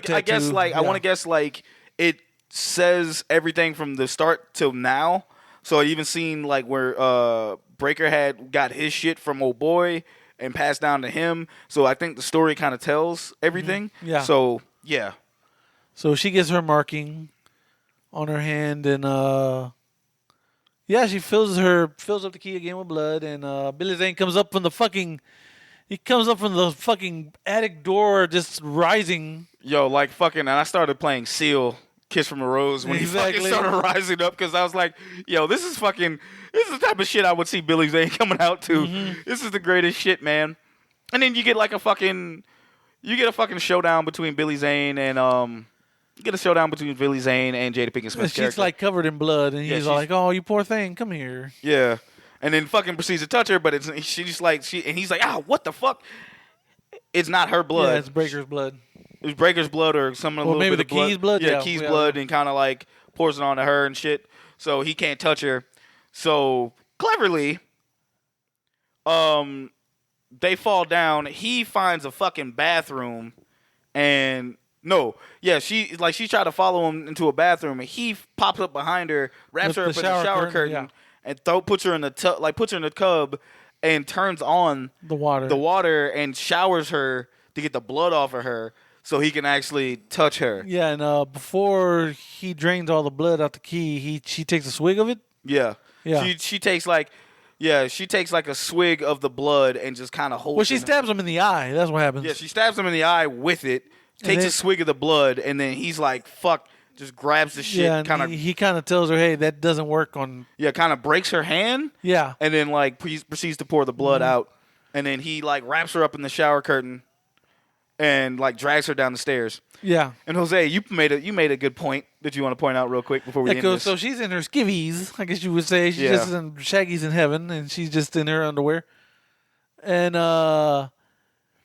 tattoo. want to guess like it says everything from the start till now. So I even seen like where Breaker had got his shit from old boy and passed down to him. So I think the story kind of tells everything. Mm-hmm. Yeah. So yeah. So she gets her marking on her hand, and she fills up the key again with blood, and Billy Zane comes up from the fucking attic door, just rising. Yo, like fucking, and I started playing Seal, Kiss from a Rose, when he fucking started rising up, because I was like, yo, this is the type of shit I would see Billy Zane coming out to. Mm-hmm. This is the greatest shit, man. And then you get like a fucking showdown between Billy Zane and Jada Pinkett Smith's She's character. like covered in blood, and he's like, "Oh, you poor thing, come here." Yeah, and then fucking proceeds to touch her, but and he's like, what the fuck? It's not her blood. Yeah, it's Breaker's blood. It was Breaker's blood or some Or little maybe bit the of Key's blood? Yeah, Yeah, Key's yeah. blood, and kind of like pours it onto her and shit. So he can't touch her. So cleverly, they fall down. He finds a fucking bathroom, and she tried to follow him into a bathroom, and he pops up behind her, wraps her up in the shower curtain, and puts her in the tub, and turns on The water, and showers her to get the blood off of her, so he can actually touch her. Yeah, and before he drains all the blood out the key, she takes a swig of it. Yeah. Yeah. She takes like a swig of the blood and just kind of holds. Well, she stabs him in the eye. That's what happens. Yeah, she stabs him in the eye with it, takes a swig of the blood, and then he's like, "Fuck!" Just grabs the shit, Yeah, kind of. he kind of tells her, "Hey, that doesn't work on." Yeah, kind of breaks her hand. Yeah. And then like proceeds to pour the blood out, and then he like wraps her up in the shower curtain, and like drags her down the stairs. Yeah. And Jose, you made a good point that you want to point out real quick before we end this. So she's in her skivvies, I guess you would say. She's just in Shaggy's in heaven, and she's just in her underwear. And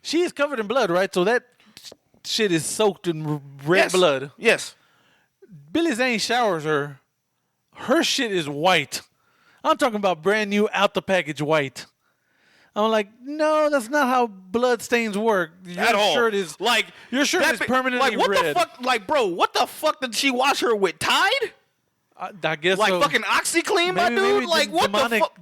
she is covered in blood, right? So that shit is soaked in red blood. Yes. Billy Zane showers her. Her shit is white. I'm talking about brand new out the package white. I'm like, no, that's not how blood stains work. Your At all. shirt is like your shirt is permanently like what red. the fuck? Like, bro, what the fuck did she wash her with? Tide? I guess Like so. fucking OxyClean, my dude. Maybe Like what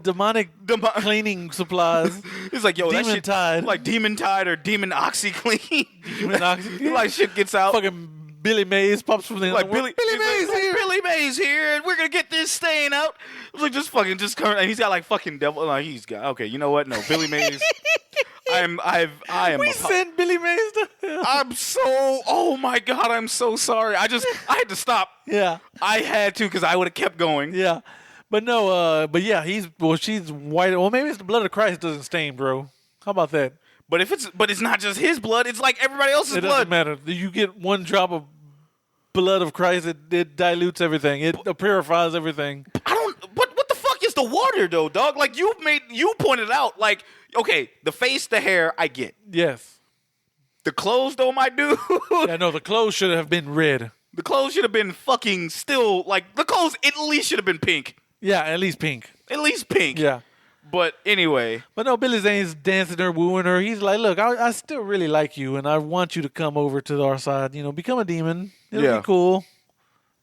demonic the fuck? cleaning supplies. It's like, yo, that Demon shit, Tide. like Demon Tide or Demon OxyClean. Demon OxyClean. Like shit gets out. Fucking Billy Mays pops from the Like underworld. Billy Mays here. Billy Mays here, and we're gonna get this stain out. It's like just come, and he's got like fucking devil. Like he's got okay. You know what? No, Billy Mays. I am. We sent Billy Mays to hell. I'm so. Oh my god! I'm so sorry. I had to stop. Yeah, I had to because I would have kept going. yeah, but no, but yeah, she's white. Well, maybe it's the blood of Christ doesn't stain, bro. How about that? But it's not just his blood. It's like everybody else's It blood. doesn't matter. You get one drop of blood of Christ, it dilutes everything. It purifies everything. I don't. What the fuck is the water though, dog? Like you pointed out. Like okay, the face, the hair, I get. Yes. The clothes though, my dude. Yeah, no, the clothes should have been red. The clothes should have been fucking still like the clothes at least should have been pink. Yeah, at least pink. At least pink. Yeah. But anyway. But no, Billy Zane's dancing her, wooing her. He's like, look, I still really like you, and I want you to come over to our side. You know, become a demon. It'll be cool.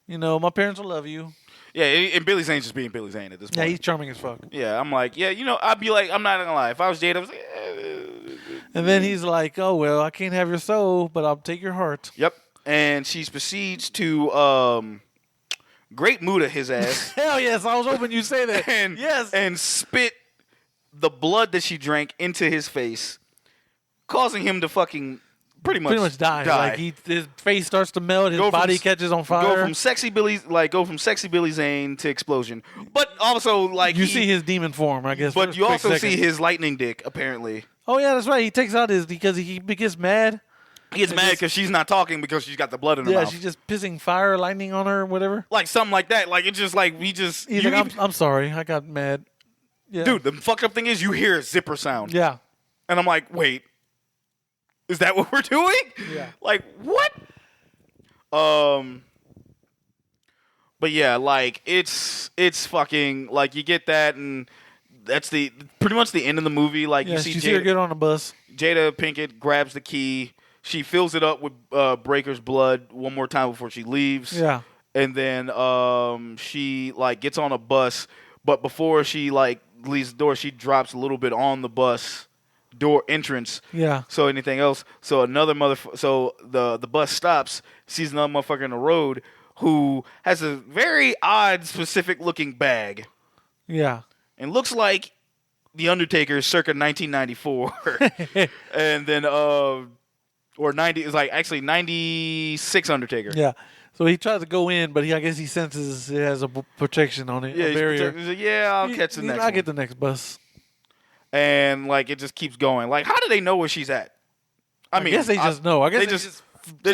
You know, my parents will love you. Yeah, and Billy Zane's just being Billy Zane at this point. Yeah, he's charming as fuck. Yeah, I'm like, yeah, you know, I'd be like, I'm not gonna lie. If I was Jada, I was like, And then he's like, oh, well, I can't have your soul, but I'll take your heart. Yep. And she proceeds to great Muda his ass. Hell yes, I was hoping you'd say that. and yes. And spit the blood that she drank into his face, causing him to fucking pretty much dies. die. Like his face starts to melt, his Go from body s- catches on fire. Go from sexy Billy Zane to explosion. But also like you see his demon form, I guess. for But a you quick also second. see his lightning dick apparently. Oh yeah, that's right. He takes out his because he gets mad. He gets mad because she's not talking because she's got the blood in her Yeah, mouth. she's just pissing fire, lightning on her, or whatever. Like something like that. Like it's just like we just. He's like, I'm sorry, I got mad. Yeah. Dude, the fucked up thing is you hear a zipper sound. Yeah. And I'm like, wait, is that what we're doing? Yeah. Like what? But yeah, like it's fucking like you get that, and that's pretty much the end of the movie. Like Yeah, you see she see her get on the bus. Jada Pinkett grabs the key. She fills it up with Breaker's blood one more time before she leaves. Yeah. And then she like gets on a bus, but before she like leaves the door, she drops a little bit on the bus door entrance. Yeah. So anything else? So the bus stops, sees another motherfucker in the road who has a very odd, specific looking bag, Yeah. and looks like the Undertaker circa 1994, and then or 90 is like actually 96 Undertaker. Yeah. So he tries to go in, but I guess he senses it has a protection on it, Yeah, a he's barrier. He's like, yeah, I'll catch the next I'll one. get the next bus. And like it just keeps going. Like, how do they know where she's at? I mean, guess they just know. I guess they they just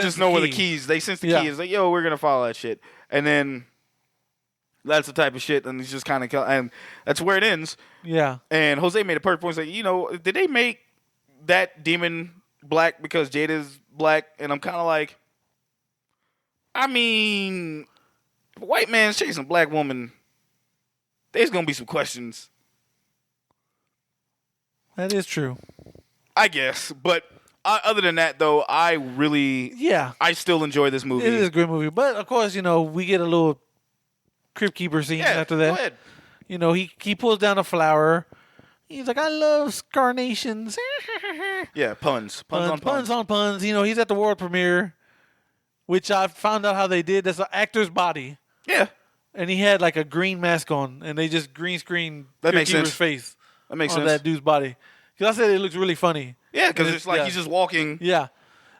sense know the where the key. keys. They sense the Yeah. key. It's like, yo, we're gonna follow that shit. And then that's the type of shit. And it's just kind of, and that's where it ends. Yeah. And Jose made a perfect point. He's like, you know, did they make that demon black because Jada's black? And I'm kind of like, I mean, if a white man's chasing a black woman, there's gonna be some questions. That is true. I guess, but other than that, though, I still enjoy this movie. It is a great movie. But, of course, we get a little Crypt Keeper scene after that. Go ahead. He pulls down a flower. He's like, I love carnations. Yeah, puns on puns. He's at the world premiere, which I found out how they did. That's an actor's body. Yeah, And he had like a green mask on, and they just green screen That makes Keeper's sense. face that makes on sense. that dude's body. Because I said it looks really funny. Yeah, because it's like Yeah. he's just walking. Yeah.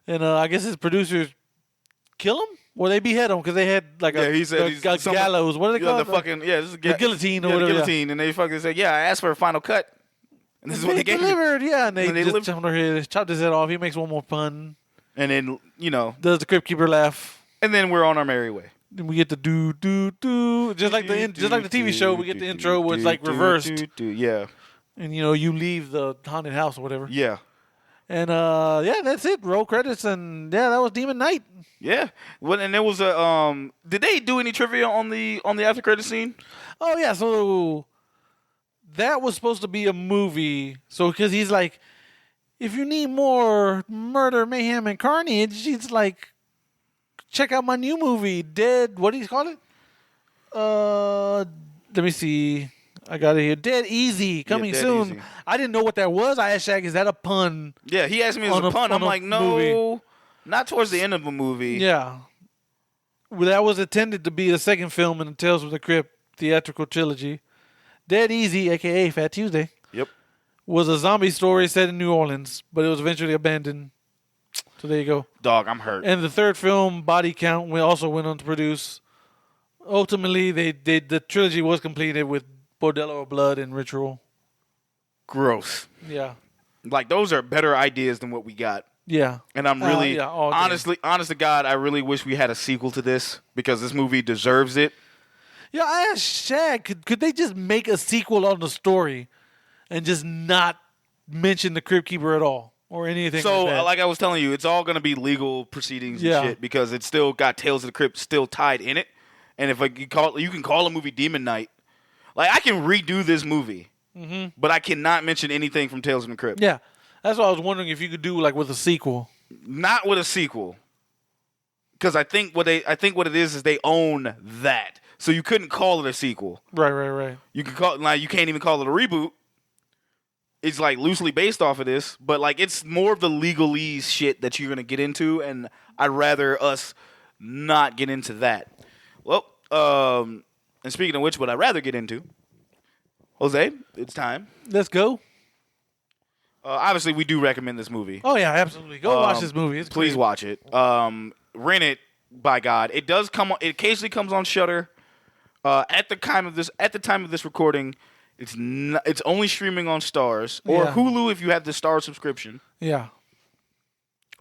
And I guess his producers kill him? Or they behead him because they had like Yeah, he said he's someone- gallows. What do they call it? The fucking this is The guillotine or the whatever, yeah. guillotine, and they fucking said, yeah, I asked for a final cut, and this is what they gave me. delivered, yeah. And they And they just chopped his head off. He makes one more pun. And then Does the Crypt Keeper laugh. and then we're on our merry way. Then we get the do. Just like the TV show, we get the intro where it's like reversed. Yeah, And you leave the haunted house or whatever. yeah, And that's it. Roll credits, and that was Demon Knight. yeah. Well, and there was a Did they do any trivia on the after credit scene? Oh yeah, so that was supposed to be a movie. So because he's like, if you need more murder, mayhem, and carnage, he's like, check out my new movie, Dead. What do you call it? Let me see. I got it here. Dead Easy, coming Dead soon. Easy. I didn't know what that was. I asked Shaggy, is that a pun? Yeah, he asked me as On a a- pun. on I'm a like, no, movie. not towards the end of a movie. Yeah. Well, that was intended to be the second film in the Tales from the Crypt theatrical trilogy. Dead Easy, a.k.a. Fat Tuesday, Yep. was a zombie story set in New Orleans, but it was eventually abandoned. So there you go. Dog, I'm hurt. And the third film, Body Count, also went on to produce. Ultimately, the trilogy was completed with Bordello of Blood and Ritual. Gross. Yeah. Like those are better ideas than what we got. Yeah. And I'm really, all day. honest to God, I really wish we had a sequel to this because this movie deserves it. Yeah, I asked Shag, could they just make a sequel on the story and just not mention the Crypt Keeper at all or anything So, like that? like I was telling you, it's all going to be legal proceedings Yeah. and shit because it's still got Tales of the Crypt still tied in it. And if you can call a movie Demon Knight. Like, I can redo this movie, but I cannot mention anything from Tales of the Crypt. Yeah. That's why I was wondering if you could do like with a sequel. Not with a sequel. Because I think what it is they own that. So you couldn't call it a sequel. Right. You can call you can't even call it a reboot. It's like loosely based off of this, but like it's more of the legalese shit that you're gonna get into, and I'd rather us not get into that. Well, and speaking of which, what I'd rather get into, Jose, it's time. Let's go. Obviously, we do recommend this movie. Oh yeah, absolutely. Go watch this movie. It's Please great. watch it. Rent it. By God, it does come. It occasionally comes on Shudder. At the time of this recording, it's only streaming on Stars or Hulu if you have the Star subscription. Yeah.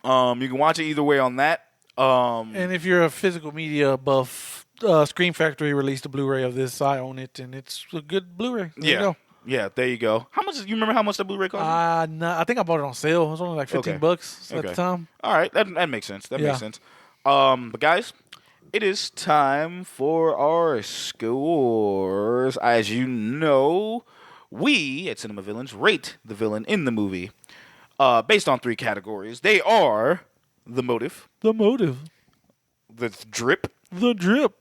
You can watch it either way on that. And if you're a physical media buff, Scream Factory released a Blu-ray of this. I own it, and it's a good Blu-ray. There you go. Yeah, there you go. How much? You remember how much the Blu-ray cost? No, I think I bought it on sale. It was only like $15 at the time. All right, that makes sense. That makes sense. But guys, it is time for our scores. As you know, we at Cinema Villains rate the villain in the movie based on 3 categories. They are the motive, The motive, the drip, the drip,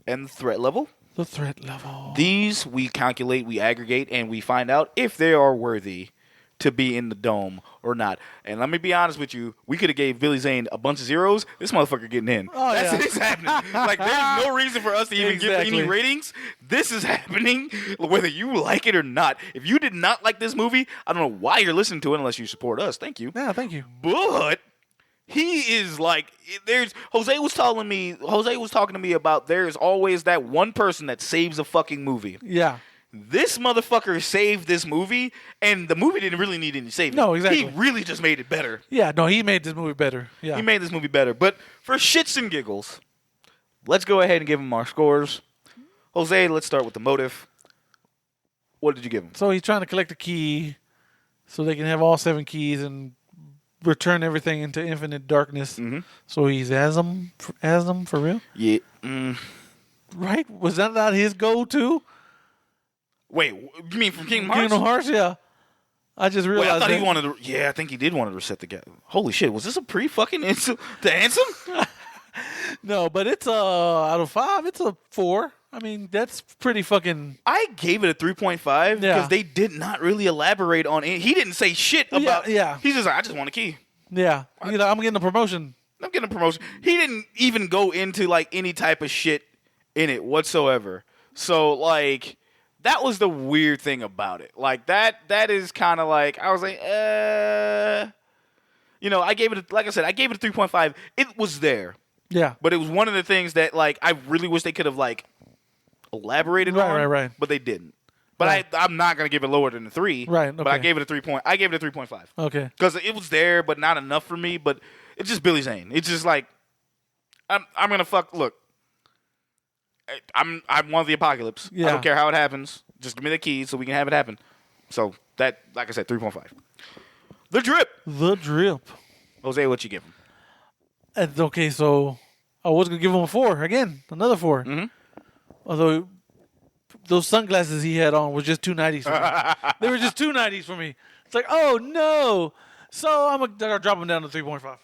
and the threat level. the threat level. These we calculate, we aggregate, and we find out if they are worthy to be in the dome or not. And let me be honest with you, we could have gave Billy Zane a bunch of zeros. This motherfucker getting in. Oh, That's what's happening. Like, there's no reason for us to even give any ratings. This is happening whether you like it or not. If you did not like this movie, I don't know why you're listening to it unless you support us. Thank you. Yeah, thank you. But he is like, Jose was talking to me about there's always that one person that saves a fucking movie. Yeah. This motherfucker saved this movie, and the movie didn't really need any saving. No, exactly. He really just made it better. Yeah, no, he made this movie better. Yeah. He made this movie better. But for shits and giggles, let's go ahead and give him our scores. Jose, let's start with the motive. What did you give him? So he's trying to collect a key so they can have all 7 keys and return everything into infinite darkness. Mm-hmm. So he's Asm for real? Yeah. Right? Was that not his goal too? Wait, you mean from Kingdom Hearts? Kingdom Hearts, yeah. I just realized. Wait, I thought he wanted to. Yeah, I think he did want to reset the game. Holy shit, was this a pre-fucking answer? The answer? No, but it's out of 5, it's a 4. I mean, that's pretty fucking. I gave it a 3.5 because they did not really elaborate on it. He didn't say shit about. Yeah. He's just like, I just want a key. Yeah, you know, I'm getting a promotion. I'm getting a promotion. He didn't even go into like any type of shit in it whatsoever. So like. That was the weird thing about it. Like that is kind of like I was like, you know, I gave it like I said, I gave it a 3.5. It was there. Yeah. But it was one of the things that like I really wish they could have like elaborated on. Right. But they didn't. But I'm not gonna give it lower than a 3. Right. Okay. But I gave it a 3.5. Okay. Because it was there, but not enough for me. But it's just Billy Zane. It's just like I'm gonna look. I'm one of the apocalypse. Yeah. I don't care how it happens. Just give me the keys so we can have it happen. So that, like I said, 3.5. The drip. The drip. Jose, what you give him? Okay, so I was gonna give him a 4 again, another 4. Mm-hmm. Although those sunglasses he had on was just too 90s for me. They were just too 90s for me. It's like, oh no. So I'm gonna drop him down to 3.5.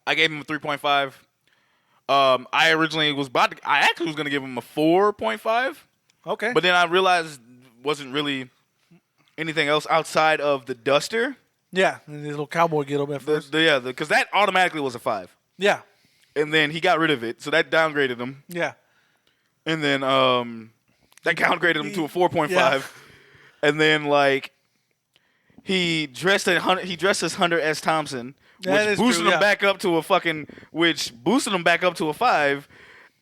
I gave him a 3.5. I originally was I actually was gonna give him a 4.5. Okay. But then I realized wasn't really anything else outside of the duster. Yeah, and his little cowboy get up at first. Because that automatically was a 5. Yeah. And then he got rid of it, so that downgraded him. Yeah. And then that downgraded him to a 4.5. Yeah. And then like he dressed as Hunter S. Thompson, which boosted him back up to a 5.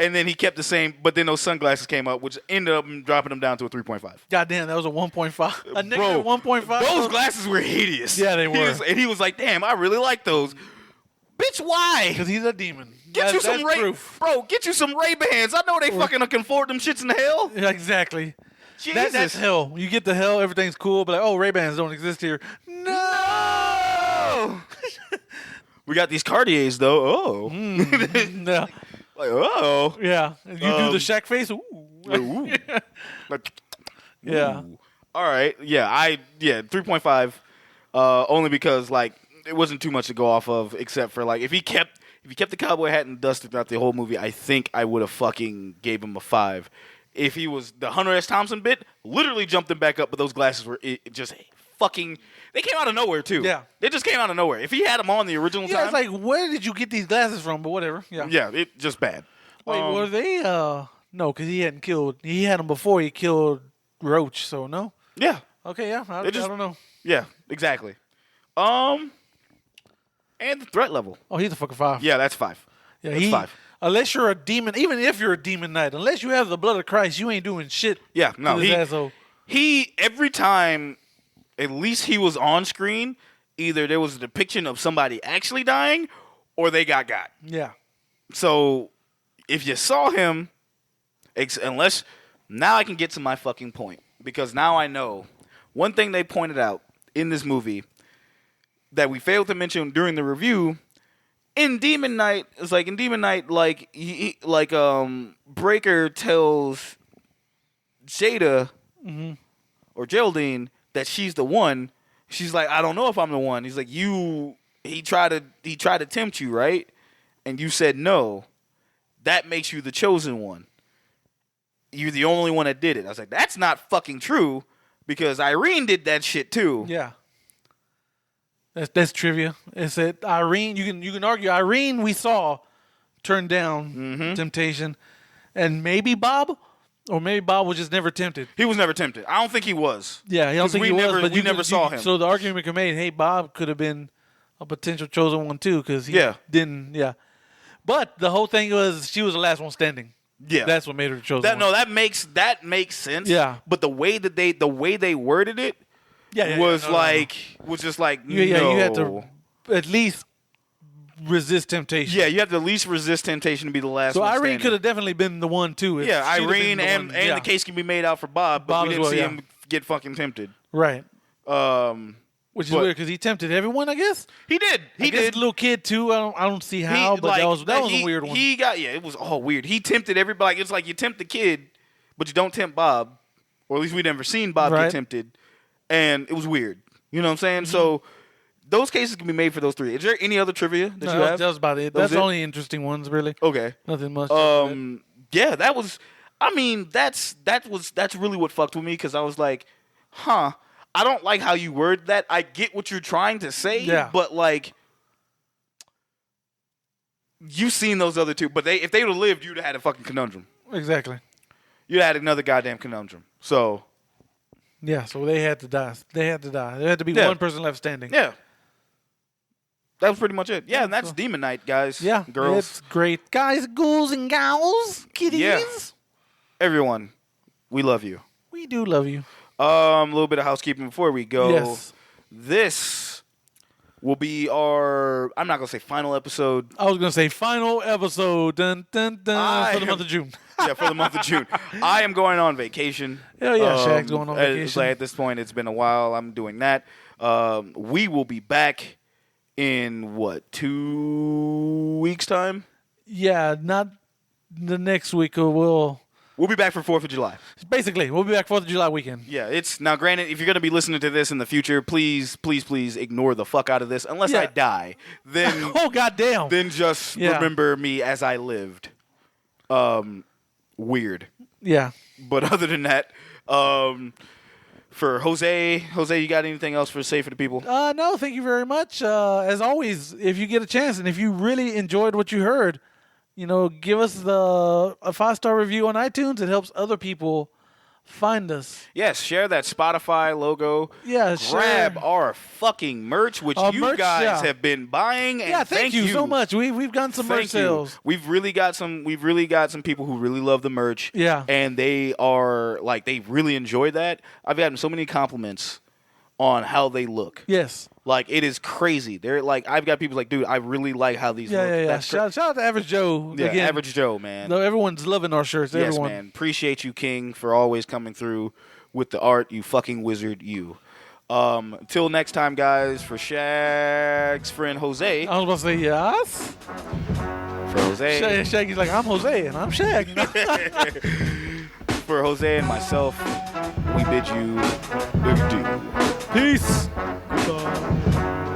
And then he kept the same, but then those sunglasses came up, which ended up dropping him down to a 3.5. Goddamn, that was a 1.5. A negative 1.5. Those glasses were hideous. Yeah, they were. He was like, "Damn, I really like those." Bitch, why? Because he's a demon. Get you some Get you some Ray-Bans. I know they fucking can afford them shits in the hell. Yeah, exactly. Jesus. That's hell. You get to hell, everything's cool, but like, oh, Ray-Bans don't exist here. No! We got these Cartiers, though. Oh. Yeah. Like, oh. Yeah. You do the Shaq face? Ooh. Ooh. Yeah. Ooh. All right. Yeah, 3.5. Only because, like, it wasn't too much to go off of, except for, like, if he kept the cowboy hat and dusted throughout the whole movie, I think I would have fucking gave him a 5. If he was the Hunter S. Thompson bit, literally jumped him back up, but those glasses were just fucking... They came out of nowhere, too. Yeah. They just came out of nowhere. If he had them on the original time... it's like, where did you get these glasses from? But whatever. Yeah. Yeah, it just bad. Wait, were they... No, because he hadn't killed... He had them before he killed Roach, so no? Yeah. Okay, yeah. I don't know. Yeah, exactly. And the threat level. Oh, he's a fucking 5. Yeah, that's 5. Yeah, that's 5. Unless you're a demon, even if you're a demon knight, unless you have the blood of Christ, you ain't doing shit. Yeah, no, to this asshole. he every time, at least he was on screen, either there was a depiction of somebody actually dying, or they got. Yeah. So if you saw him, unless now I can get to my fucking point, because now I know one thing they pointed out in this movie that we failed to mention during the review. In Demon Knight, Breaker tells Jada or Geraldine that she's the one. She's like, I don't know if I'm the one. He's like, he tried to tempt you, right? And you said no. That makes you the chosen one. You're the only one that did it. I was like, that's not fucking true, because Irene did that shit too. Yeah. That's trivia. It's that Irene. You can argue Irene we saw turn down temptation, and maybe Bob, or maybe Bob was just never tempted. He was never tempted. I don't think he was. Yeah, I don't think he was. But we never saw him. So the argument can be made, hey, Bob could have been a potential chosen one too, because he didn't. Yeah, but the whole thing was she was the last one standing. Yeah, that's what made her the chosen one. No, that makes sense. Yeah, but the way they worded it. Was just like you had to at least resist temptation. Yeah, you have to at least resist temptation to be the last so one. So Irene could have definitely been the one too. Yeah, Irene and the case can be made out for Bob, but we didn't see him get fucking tempted. Right. Which is weird because he tempted everyone, I guess. He did. He did. The little kid too. I don't see how, but that was a weird one. It was all weird. He tempted everybody. It's like you tempt the kid, but you don't tempt Bob, or at least we never seen Bob get tempted. And it was weird. You know what I'm saying? Mm-hmm. So those cases can be made for those 3. Is there any other trivia that you have? That was about it. That's the only interesting ones, really. Okay. Nothing much. Yeah, that was. I mean, that's really what fucked with me, because I was like, I don't like how you word that. I get what you're trying to say, but like, you've seen those other 2. But if they would have lived, you'd have had a fucking conundrum. Exactly. You had another goddamn conundrum. So. Yeah, so they had to die. There had to be one person left standing. Yeah. That was pretty much it. Yeah, and that's Demon Knight, guys. Yeah. Girls. It's great. Guys, ghouls, and gals, kiddies. Yeah. Everyone, we love you. We do love you. A little bit of housekeeping before we go. Yes. This will be our, I'm not going to say final episode. I was going to say final episode. Dun, dun, dun, for the month of June. Yeah, for the month of June. I am going on vacation. Hell yeah, Shag's going on vacation. At this point, it's been a while. I'm doing that. We will be back in, 2 weeks' time? Yeah, not the next week. We'll be back for 4th of July. Basically, we'll be back 4th of July weekend. Yeah, it's now granted, if you're going to be listening to this in the future, please ignore the fuck out of this. Unless I die. Then oh, goddamn. Then just remember me as I lived. Weird. Yeah. But other than that, for Jose, you got anything else for say for the people? No, thank you very much. As always, if you get a chance and if you really enjoyed what you heard, give us a 5-star review on iTunes. It helps other people find us. Yes, share that Spotify logo. Yeah, grab our fucking merch, which you guys have been buying. And thank you so much. We've gotten some merch sales. We've really got some people who really love the merch. Yeah, and they are like they really enjoy that. I've gotten so many compliments on how they look. Yes. Like, it is crazy. They're like, I've got people like, dude, I really like how these look. Yeah. Shout out to Average Joe. Yeah, again. Average Joe, man. No, everyone's loving our shirts. Yes, everyone. Man. Appreciate you, King, for always coming through with the art. You fucking wizard, you. Until next time, guys, for Shag's friend Jose. I was about to say yes. For Jose. Shaggy's like, I'm Jose, and I'm Shag. For Jose and myself, we bid you adieu. Peace. Goodbye.